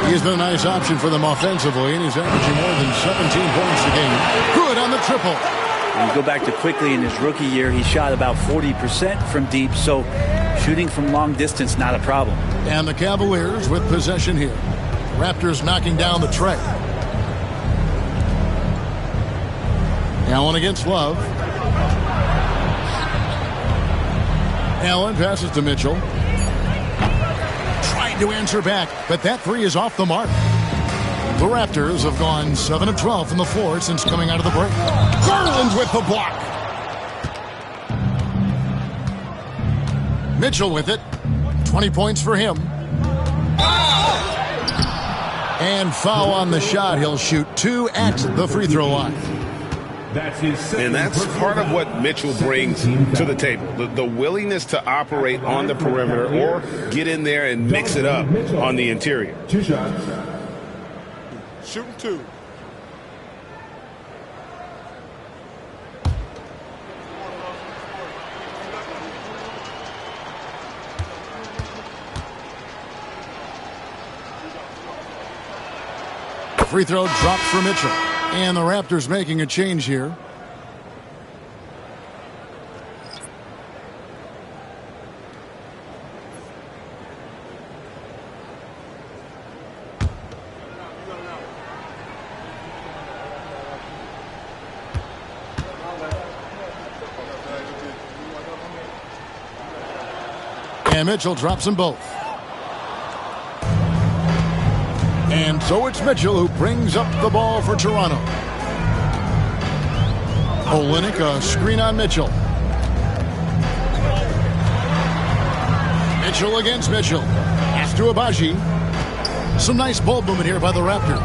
He's been a nice option for them offensively, and he's averaging more than 17 points a game. Good on the triple. When you go back to Quickly in his rookie year, he shot about 40% from deep, so shooting from long distance, not a problem. And the Cavaliers with possession here. Raptors knocking down the tray. Allen against Love. Allen passes to Mitchell. Trying to answer back, but that three is off the mark. The Raptors have gone 7 of 12 from the floor since coming out of the break. Garland with the block. Mitchell with it. 20 points for him. And foul on the shot. He'll shoot 2 at the free throw line. And that's part of what Mitchell brings to the table. The willingness to operate on the perimeter or get in there and mix it up on the interior. 2 shots. Shooting 2. Free throw dropped for Mitchell. And the Raptors making a change here. And Mitchell drops them both. And so it's Mitchell who brings up the ball for Toronto. Olynyk, a screen on Mitchell. Mitchell against Mitchell. Pass to Abaji. Some nice ball movement here by the Raptors.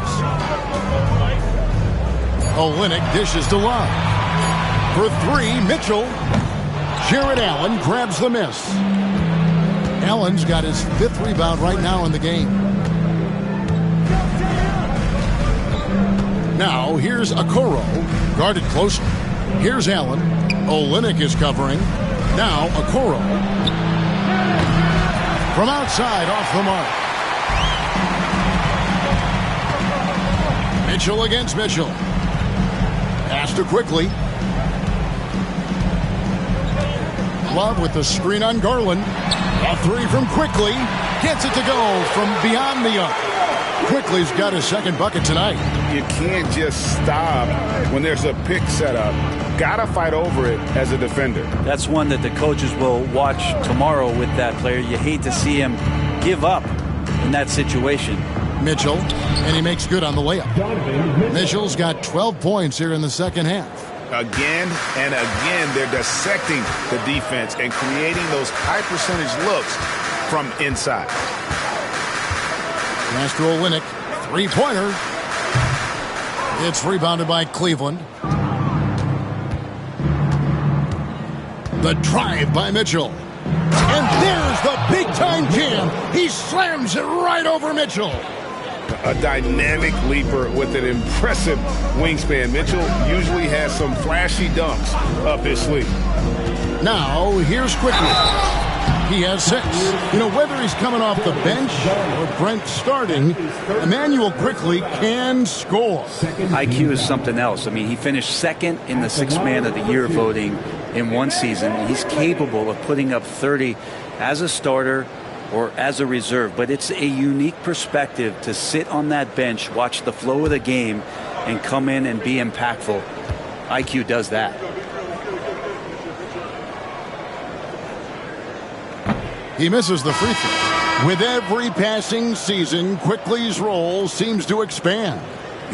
Olynyk dishes to Love. For 3, Mitchell. Jared Allen grabs the miss. Allen's got his 5th rebound right now in the game. Now here's Okoro, guarded closely. Here's Allen. Olynyk is covering. Now Okoro. From outside, off the mark. Mitchell against Mitchell. Pass to Quickly. Love with the screen on Garland. A 3 from Quickly. Gets it to go from beyond the arc. Quickly's got his 2nd bucket tonight. You can't just stop when there's a pick set up. Gotta fight over it as a defender. That's one that the coaches will watch tomorrow with that player. You hate to see him give up in that situation. Mitchell, and he makes good on the layup. Mitchell's got 12 points here in the 2nd half. Again and again, they're dissecting the defense and creating those high percentage looks from inside. Pass to Olynyk, 3-pointer. It's rebounded by Cleveland. The drive by Mitchell. And there's the big-time jam. He slams it right over Mitchell. A dynamic leaper with an impressive wingspan. Mitchell usually has some flashy dunks up his sleeve. Now, here's Quickly. He has 6. You know, whether he's coming off the bench or Brent starting, Emmanuel Quickly can score. IQ is something else. I mean, he finished 2nd in the 6th Man of the Year voting in one season. He's capable of putting up 30 as a starter or as a reserve, but it's a unique perspective to sit on that bench, watch the flow of the game, and come in and be impactful. IQ does that. He misses the free throw. With every passing season, Quickly's role seems to expand.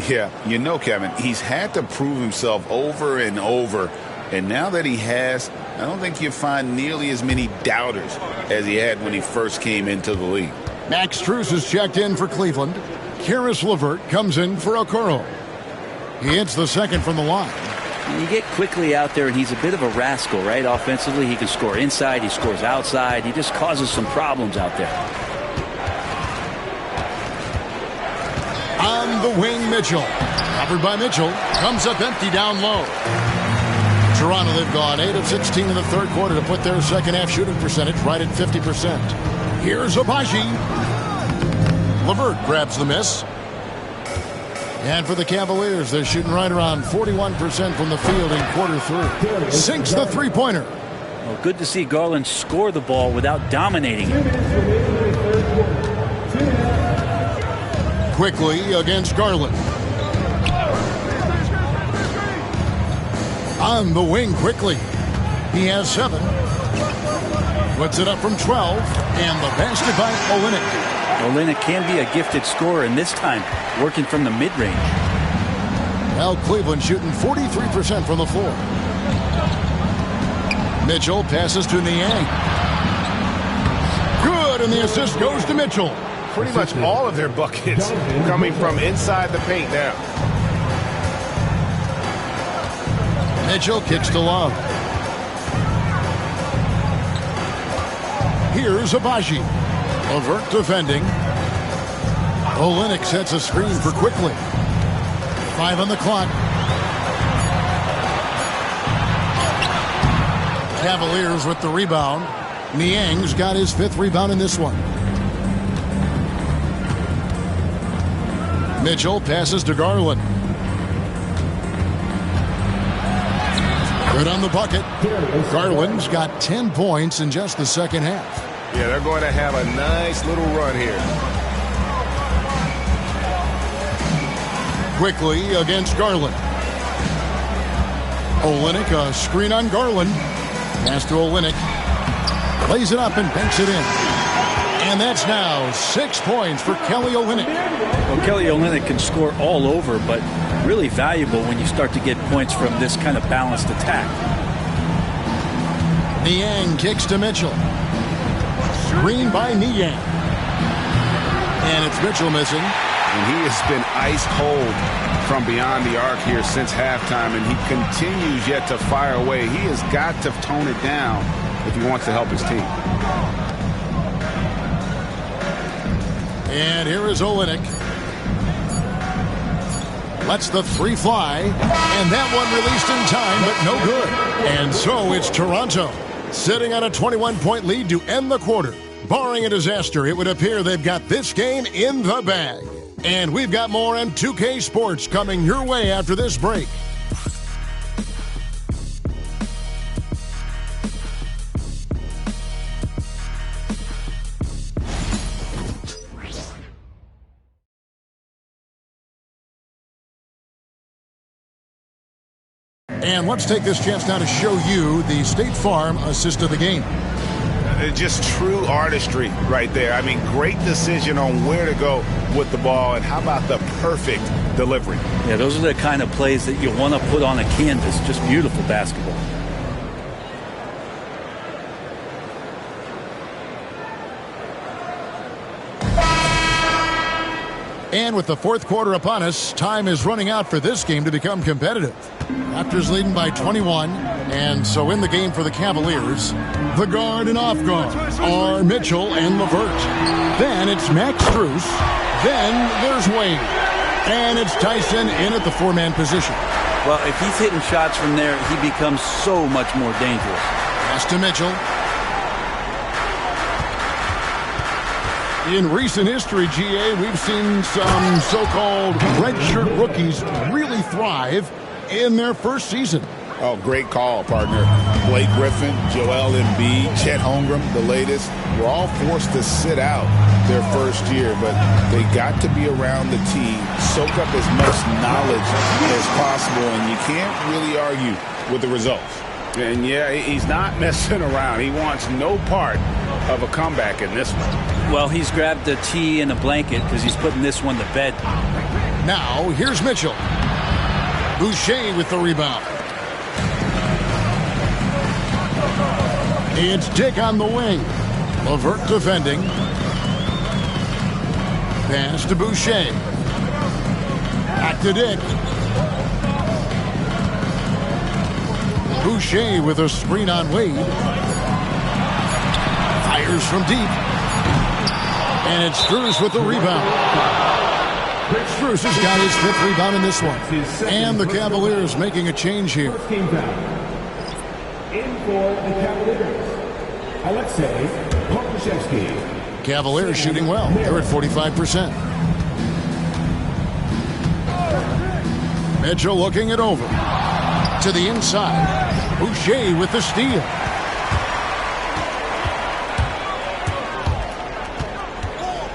Yeah, you know, Kevin, he's had to prove himself over and over. And now that he has, I don't think you'll find nearly as many doubters as he had when he first came into the league. Max Strus is checked in for Cleveland. Karis LeVert comes in for Okoro. He hits the second from the line. And you get quickly out there, and he's a bit of a rascal, right? Offensively, he can score inside, he scores outside. He just causes some problems out there. On the wing, Mitchell. Covered by Mitchell. Comes up empty down low. Toronto, they've gone 8 of 16 in the third quarter to put their second half shooting percentage right at 50%. Here's Abaji. LeVert grabs the miss. And for the Cavaliers, they're shooting right around 41% from the field in quarter three. Sinks the three-pointer. Well, good to see Garland score the ball without dominating it. Quickly against Garland. On the wing quickly. He has 7. Puts it up from 12. And the basket by Olynyk. Olynyk can be a gifted scorer, and this time working from the mid-range. Well, Cleveland shooting 43% from the floor. Mitchell passes to Niang. Good, and the assist goes to Mitchell. Pretty much all of their buckets coming from inside the paint now. Mitchell kicks to Love. Here's Abaji. LeVert defending. Olynyk sets a screen for Quickly. 5 on the clock. Cavaliers with the rebound. Niang's got his 5th rebound in this one. Mitchell passes to Garland. Good on the bucket. Garland's got 10 points in just the second half. Yeah, they're going to have a nice little run here. Quickly against Garland. Olynyk, a screen on Garland. Pass to Olynyk. Plays it up and banks it in. And that's now 6 points for Kelly Olynyk. Well, Kelly Olynyk can score all over, but really valuable when you start to get points from this kind of balanced attack. Niang kicks to Mitchell. Screen by Niang. And it's Mitchell missing. And he has been ice cold from beyond the arc here since halftime, and he continues yet to fire away. He has got to tone it down if he wants to help his team. And here is Olynyk. Lets the 3 fly. And that one released in time, but no good. And so it's Toronto sitting on a 21-point lead to end the quarter. Barring a disaster, it would appear they've got this game in the bag. And we've got more on 2K Sports coming your way after this break. And let's take this chance now to show you the State Farm assist of the game. Just true artistry right there. I mean, great decision on where to go with the ball, and how about the perfect delivery? Yeah, those are the kind of plays that you want to put on a canvas. Just beautiful basketball. And with the fourth quarter upon us, time is running out for this game to become competitive. Raptors leading by 21, and so in the game for the Cavaliers, the guard and off guard are Mitchell and LeVert. Then it's Max Strus. Then there's Wade. And it's Tyson in at the 4-man position. Well, if he's hitting shots from there, he becomes so much more dangerous. Pass to Mitchell. In recent history, GA, we've seen some so-called redshirt rookies really thrive in their first season. Oh, great call, partner. Blake Griffin, Joel Embiid, Chet Holmgren, the latest, were all forced to sit out their first year, but they got to be around the team, soak up as much knowledge as possible, and you can't really argue with the results. And yeah, he's not messing around. He wants no part of a comeback in this one. Well, he's grabbed a tee and a blanket because he's putting this one to bed. Now, here's Mitchell. Boucher with the rebound. It's Dick on the wing. LeVert defending. Pass to Boucher. Back to Dick. Boucher with a screen on Wade. Fires from deep. And it's Strus with the rebound. Strus has got his 5th rebound in this one. And the Cavaliers making a change here. In for the Cavaliers, Alexei Pokusevski. Cavaliers shooting well. They're at 45%. Mitchell looking it over. To the inside. Boucher with the steal.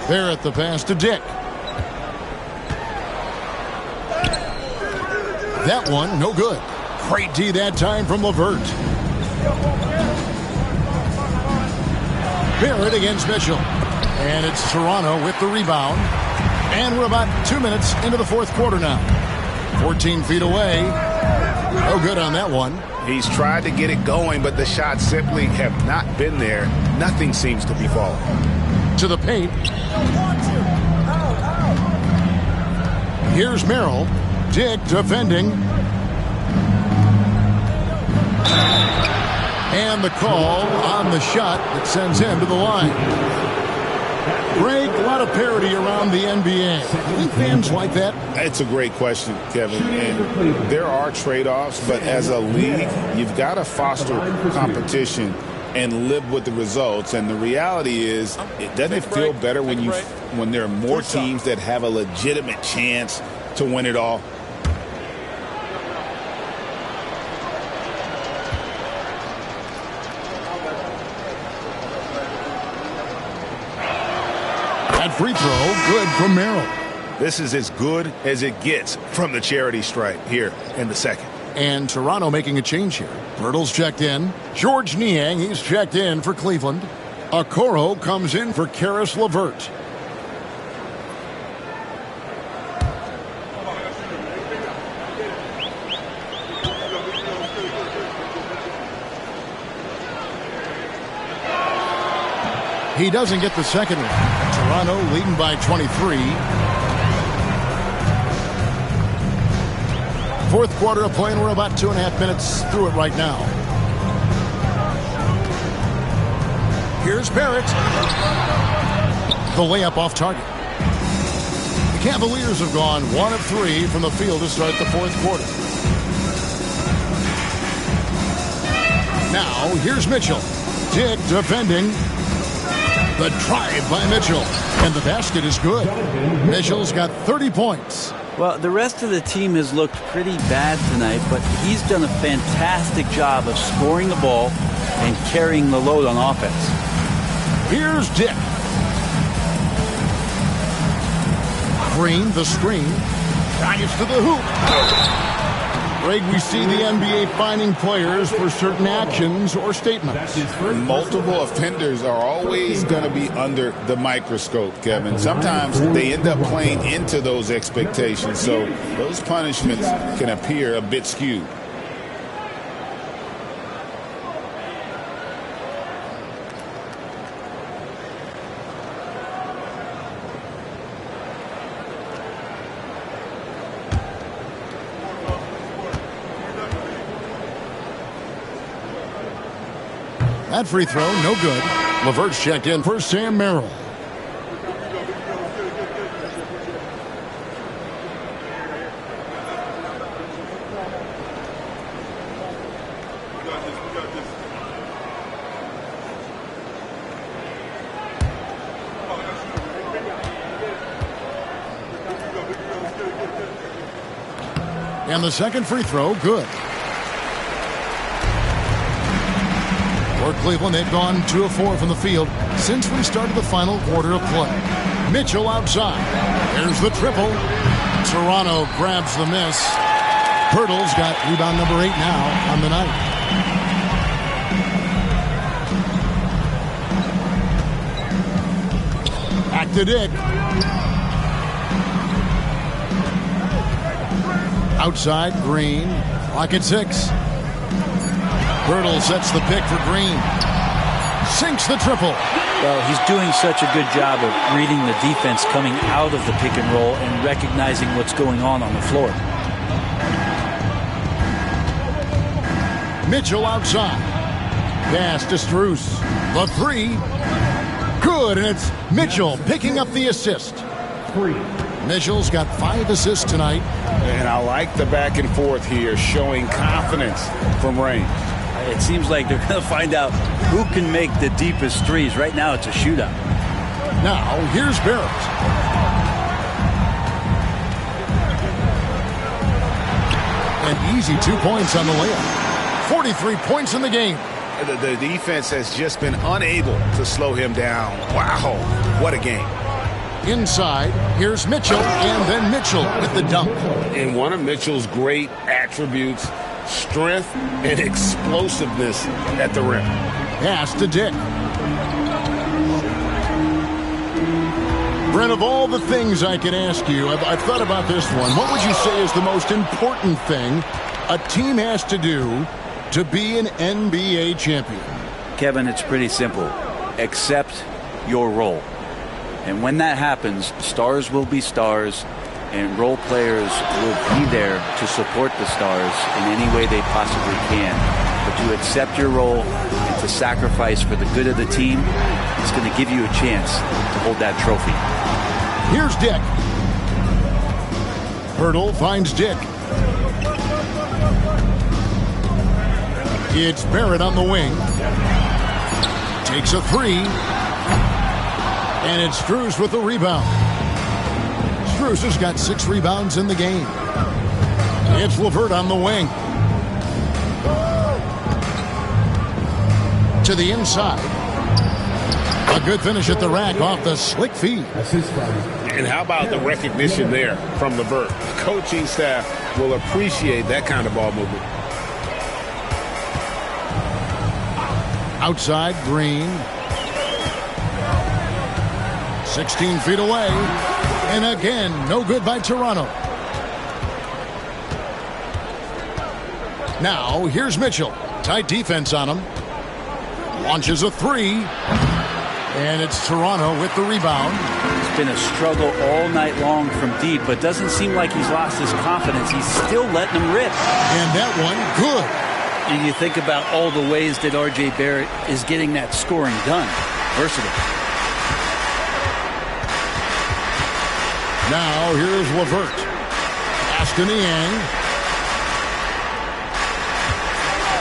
Barrett the pass to Dick. That one, no good. Great D that time from LeVert. Barrett against Mitchell. And it's Toronto with the rebound. And we're about 2 minutes into the 4th quarter now. 14 feet away. No good on that one. He's tried to get it going, but the shots simply have not been there. Nothing seems to be falling. To the paint. Here's Merrill. Dick defending. And the call on the shot that sends him to the line. Greg, a lot of parity around the NBA. Do fans like that? It's a great question, Kevin. And there are trade-offs, but as a league, you've got to foster competition and live with the results. And the reality is, it doesn't feel better when there are more teams that have a legitimate chance to win it all. That free throw, good from Merrill. This is as good as it gets from the charity stripe here in the 2nd. And Toronto making a change here. Bertles checked in. George Niang, he's checked in for Cleveland. Okoro comes in for Karis LeVert. He doesn't get the second one. Toronto leading by 23. 4th quarter of play, and we're about 2.5 minutes through it right now. Here's Barrett. The layup off target. The Cavaliers have gone 1 of 3 from the field to start the 4th quarter. Now, here's Mitchell. Dick defending. The drive by Mitchell. And the basket is good. Mitchell's got 30 points. Well, the rest of the team has looked pretty bad tonight, but he's done a fantastic job of scoring the ball and carrying the load on offense. Here's Dick. Green, the screen. Drives to the hoop. Greg, we see the NBA fining players for certain actions or statements. Multiple offenders are always going to be under the microscope, Kevin. Sometimes they end up playing into those expectations, so those punishments can appear a bit skewed. That free throw, no good. LeVert's checked in for Sam Merrill. And the second free throw, good. For Cleveland, they've gone 2 of 4 from the field since we started the final quarter of play. Mitchell outside. There's the triple. Toronto grabs the miss. Bertles got rebound number 8 now on the night. Back to Dick. Outside, Green. Clock at 6. Bertles sets the pick for Green. Sinks the triple. Well, he's doing such a good job of reading the defense coming out of the pick and roll and recognizing what's going on the floor. Mitchell outside. Pass to Strus. The three. Good, and it's Mitchell picking up the assist. Mitchell's got 5 assists tonight. And I like the back and forth here, showing confidence from range. It seems like they're going to find out who can make the deepest threes. Right now, it's a shootout. Now, here's Barrett. An easy 2 points on the layup. 43 points in the game. The defense has just been unable to slow him down. Wow, what a game. Inside, here's Mitchell, and then Mitchell with the dunk. And one of Mitchell's great attributes, strength and explosiveness at the rim. Pass to Dick. Brent, of all the things I could ask you, I've thought about this one. What would you say is the most important thing a team has to do to be an NBA champion? Kevin, it's pretty simple. Accept your role. And when that happens, stars will be stars, and role players will be there to support the stars in any way they possibly can. But to accept your role and to sacrifice for the good of the team is going to give you a chance to hold that trophy. Here's Dick. Hurdle finds Dick. It's Barrett on the wing. Takes a three. And it's Strus with the rebound. Strus has got 6 rebounds in the game. It's LeVert on the wing. To the inside. A good finish at the rack off the slick feed. And how about the recognition there from LeVert? The coaching staff will appreciate that kind of ball movement. Outside, Green. 16 feet away. And again, no good by Toronto. Now, here's Mitchell. Tight defense on him. Launches a three. And it's Toronto with the rebound. It's been a struggle all night long from deep, but doesn't seem like he's lost his confidence. He's still letting them rip. And that one, good. And you think about all the ways that R.J. Barrett is getting that scoring done. Versatile. Now, here's LeVert. Pass to Niang.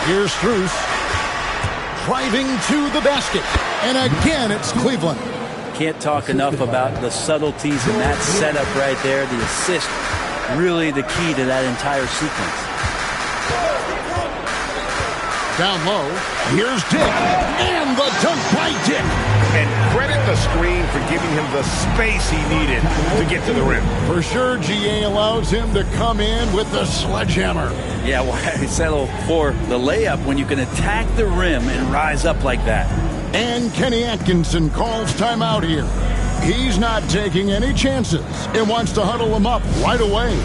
Here's Strus. Driving to the basket. And again, it's Cleveland. Can't talk enough about the subtleties in that setup right there. The assist, really the key to that entire sequence. Down low, here's Dick, and the dunk by Dick. And credit the screen for giving him the space he needed to get to the rim. For sure, GA allows him to come in with the sledgehammer. Yeah, why settle for the layup when you can attack the rim and rise up like that? And Kenny Atkinson calls timeout here. He's not taking any chances and wants to huddle him up right away.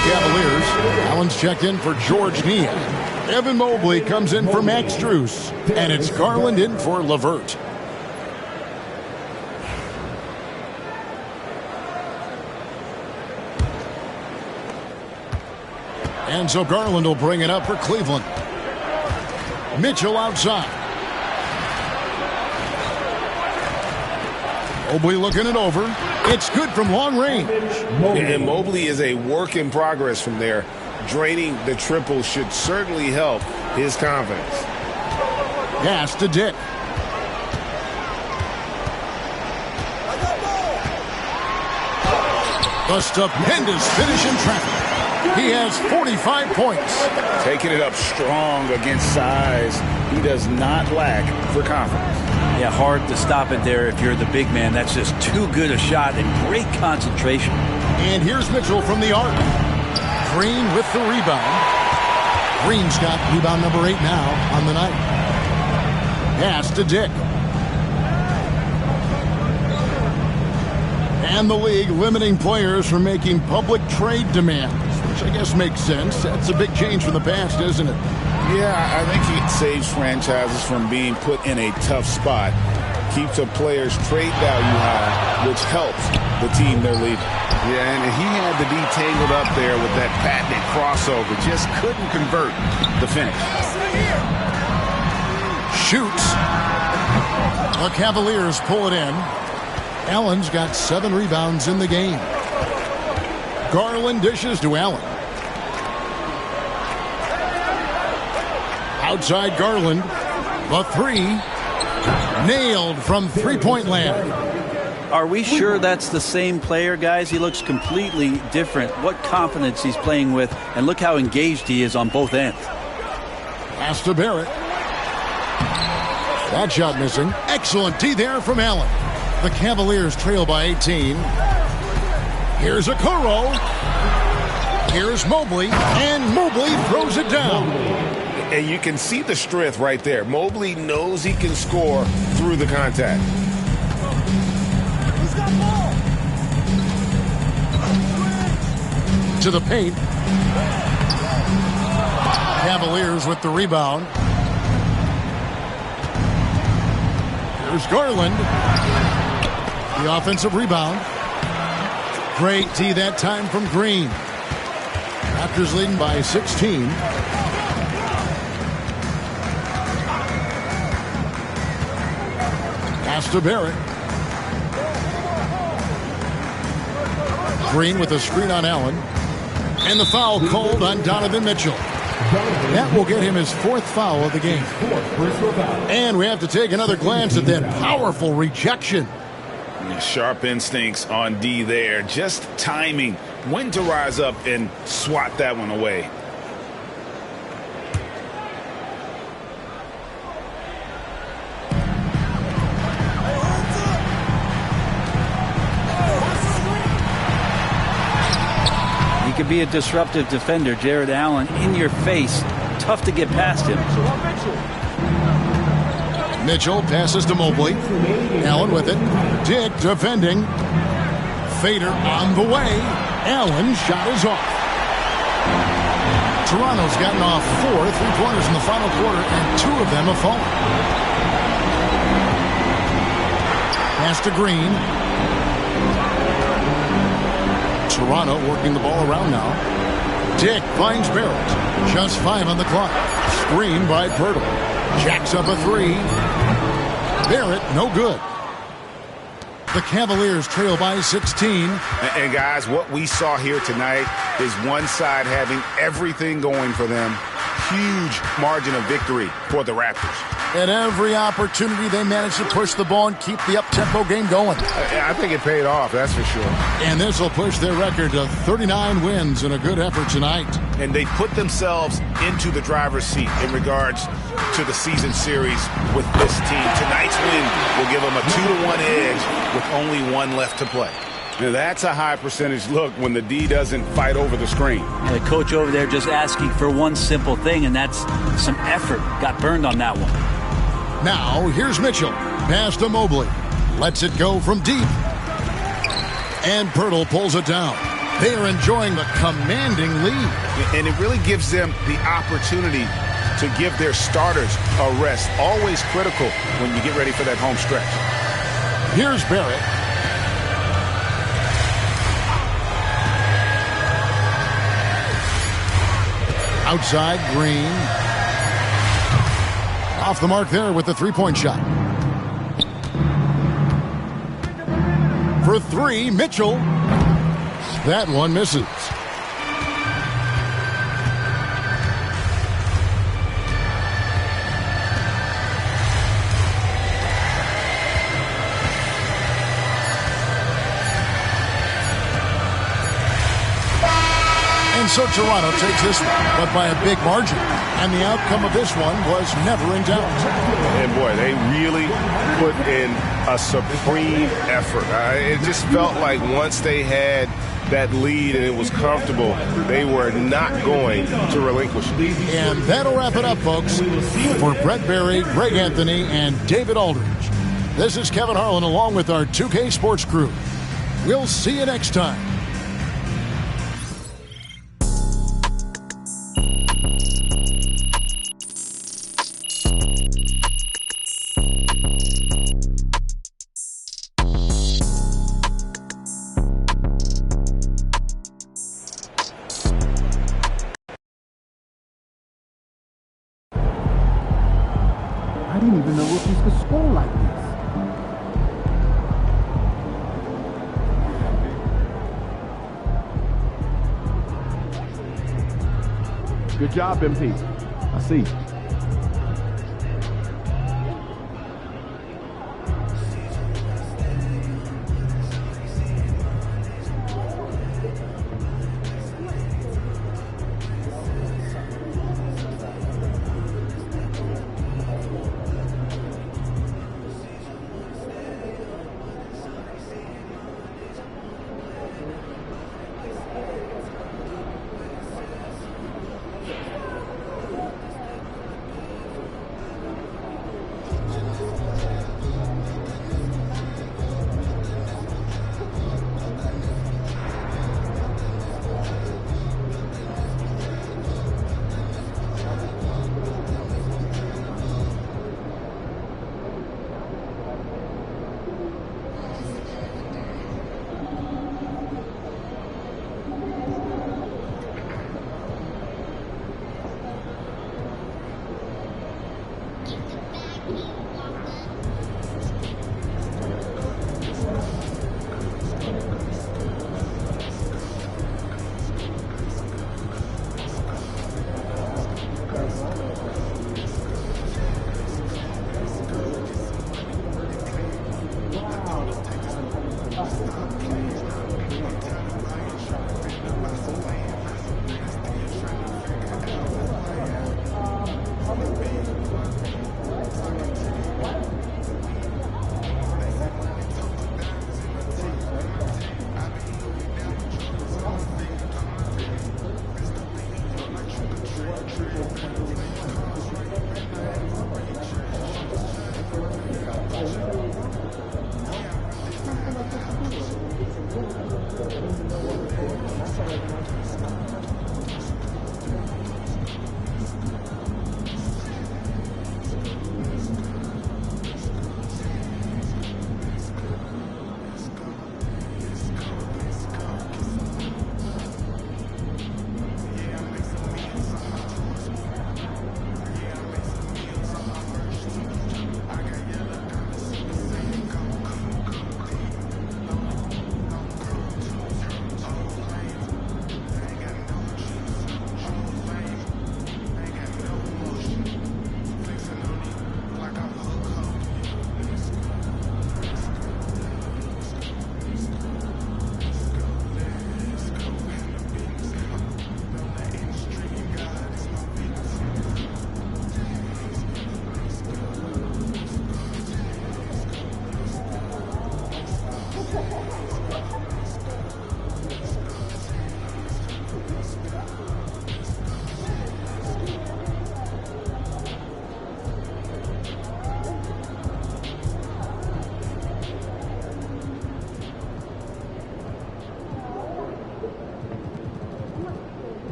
Cavaliers. Allen's checked in for George Niang. Evan Mobley comes in for Max Strus. And it's Garland in for LeVert. And so Garland will bring it up for Cleveland. Mitchell outside. Mobley looking it over. It's good from long range. And Mobley is a work in progress from there. Draining the triple should certainly help his confidence. Pass to Dick. A stupendous finish in traffic. He has 45 points. Taking it up strong against size. He does not lack for confidence. Yeah, hard to stop it there if you're the big man. That's just too good a shot and great concentration. And here's Mitchell from the arc. Green with the rebound. Green's got rebound number 8 now on the night. Pass to Dick. And the league limiting players from making public trade demands, which I guess makes sense. That's a big change from the past, isn't it? Yeah, I think it saves franchises from being put in a tough spot. Keeps a player's trade value high, which helps the team they're leading. Yeah, and he had the D tangled up there with that patented crossover. Just couldn't convert the finish. Shoots. The Cavaliers pull it in. Allen's got 7 rebounds in the game. Garland dishes to Allen. Outside Garland. The 3. Nailed from three-point land. Are we sure that's the same player, guys? He looks completely different. What confidence he's playing with, and look how engaged he is on both ends. Pass to Barrett. That shot missing. Excellent D there from Allen. The Cavaliers trail by 18. Here's Okoro. Here's Mobley. And Mobley throws it down. And you can see the strength right there. Mobley knows he can score through the contact. To the paint. Cavaliers with the rebound. Here's Garland. The offensive rebound. Great D that time from Green. Raptors leading by 16. Pass to Barrett. Green with a screen on Allen. And the foul called on Donovan Mitchell. That will get him his 4th foul of the game. And we have to take another glance at that powerful rejection. Sharp instincts on D there. Just timing when to rise up and swat that one away. He could be a disruptive defender. Jared Allen in your face. Tough to get past him. Mitchell passes to Mobley. Allen with it. Dick defending. Fader on the way. Allen shot is off. Toronto's gotten off 4 3-pointers in the final quarter, and 2 of them have fallen. Pass to Green. Toronto working the ball around now. Dick finds Barrett. Just 5 on the clock. Screen by Pirtle. Jacks up a 3. Barrett, no good. The Cavaliers trail by 16. And guys, what we saw here tonight is one side having everything going for them. Huge margin of victory for the Raptors. At every opportunity, they managed to push the ball and keep the up-tempo game going. I think it paid off, that's for sure. And this will push their record to 39 wins in a good effort tonight. And they put themselves into the driver's seat in regards to the season series with this team. Tonight's win will give them a 2-1 edge with only 1 left to play. Now that's a high percentage look when the D doesn't fight over the screen. And the coach over there just asking for one simple thing, and that's some effort. Got burned on that one. Now, here's Mitchell. Pass to Mobley. Lets it go from deep. And Pirtle pulls it down. They are enjoying the commanding lead. And it really gives them the opportunity to give their starters a rest. Always critical when you get ready for that home stretch. Here's Barrett. Outside, Green. Off the mark there with the three-point shot. For three, Mitchell. That one misses. And so Toronto takes this one, but by a big margin. And the outcome of this one was never in doubt. And boy, they really put in a supreme effort. It just felt like once they had that lead and it was comfortable, they were not going to relinquish it. And that'll wrap it up, folks. For Brett Berry, Greg Anthony, and David Aldridge, this is Kevin Harlan along with our 2K Sports crew. We'll see you next time. I didn't even know rookies could score like this. Good job, MP. I see.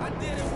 I did it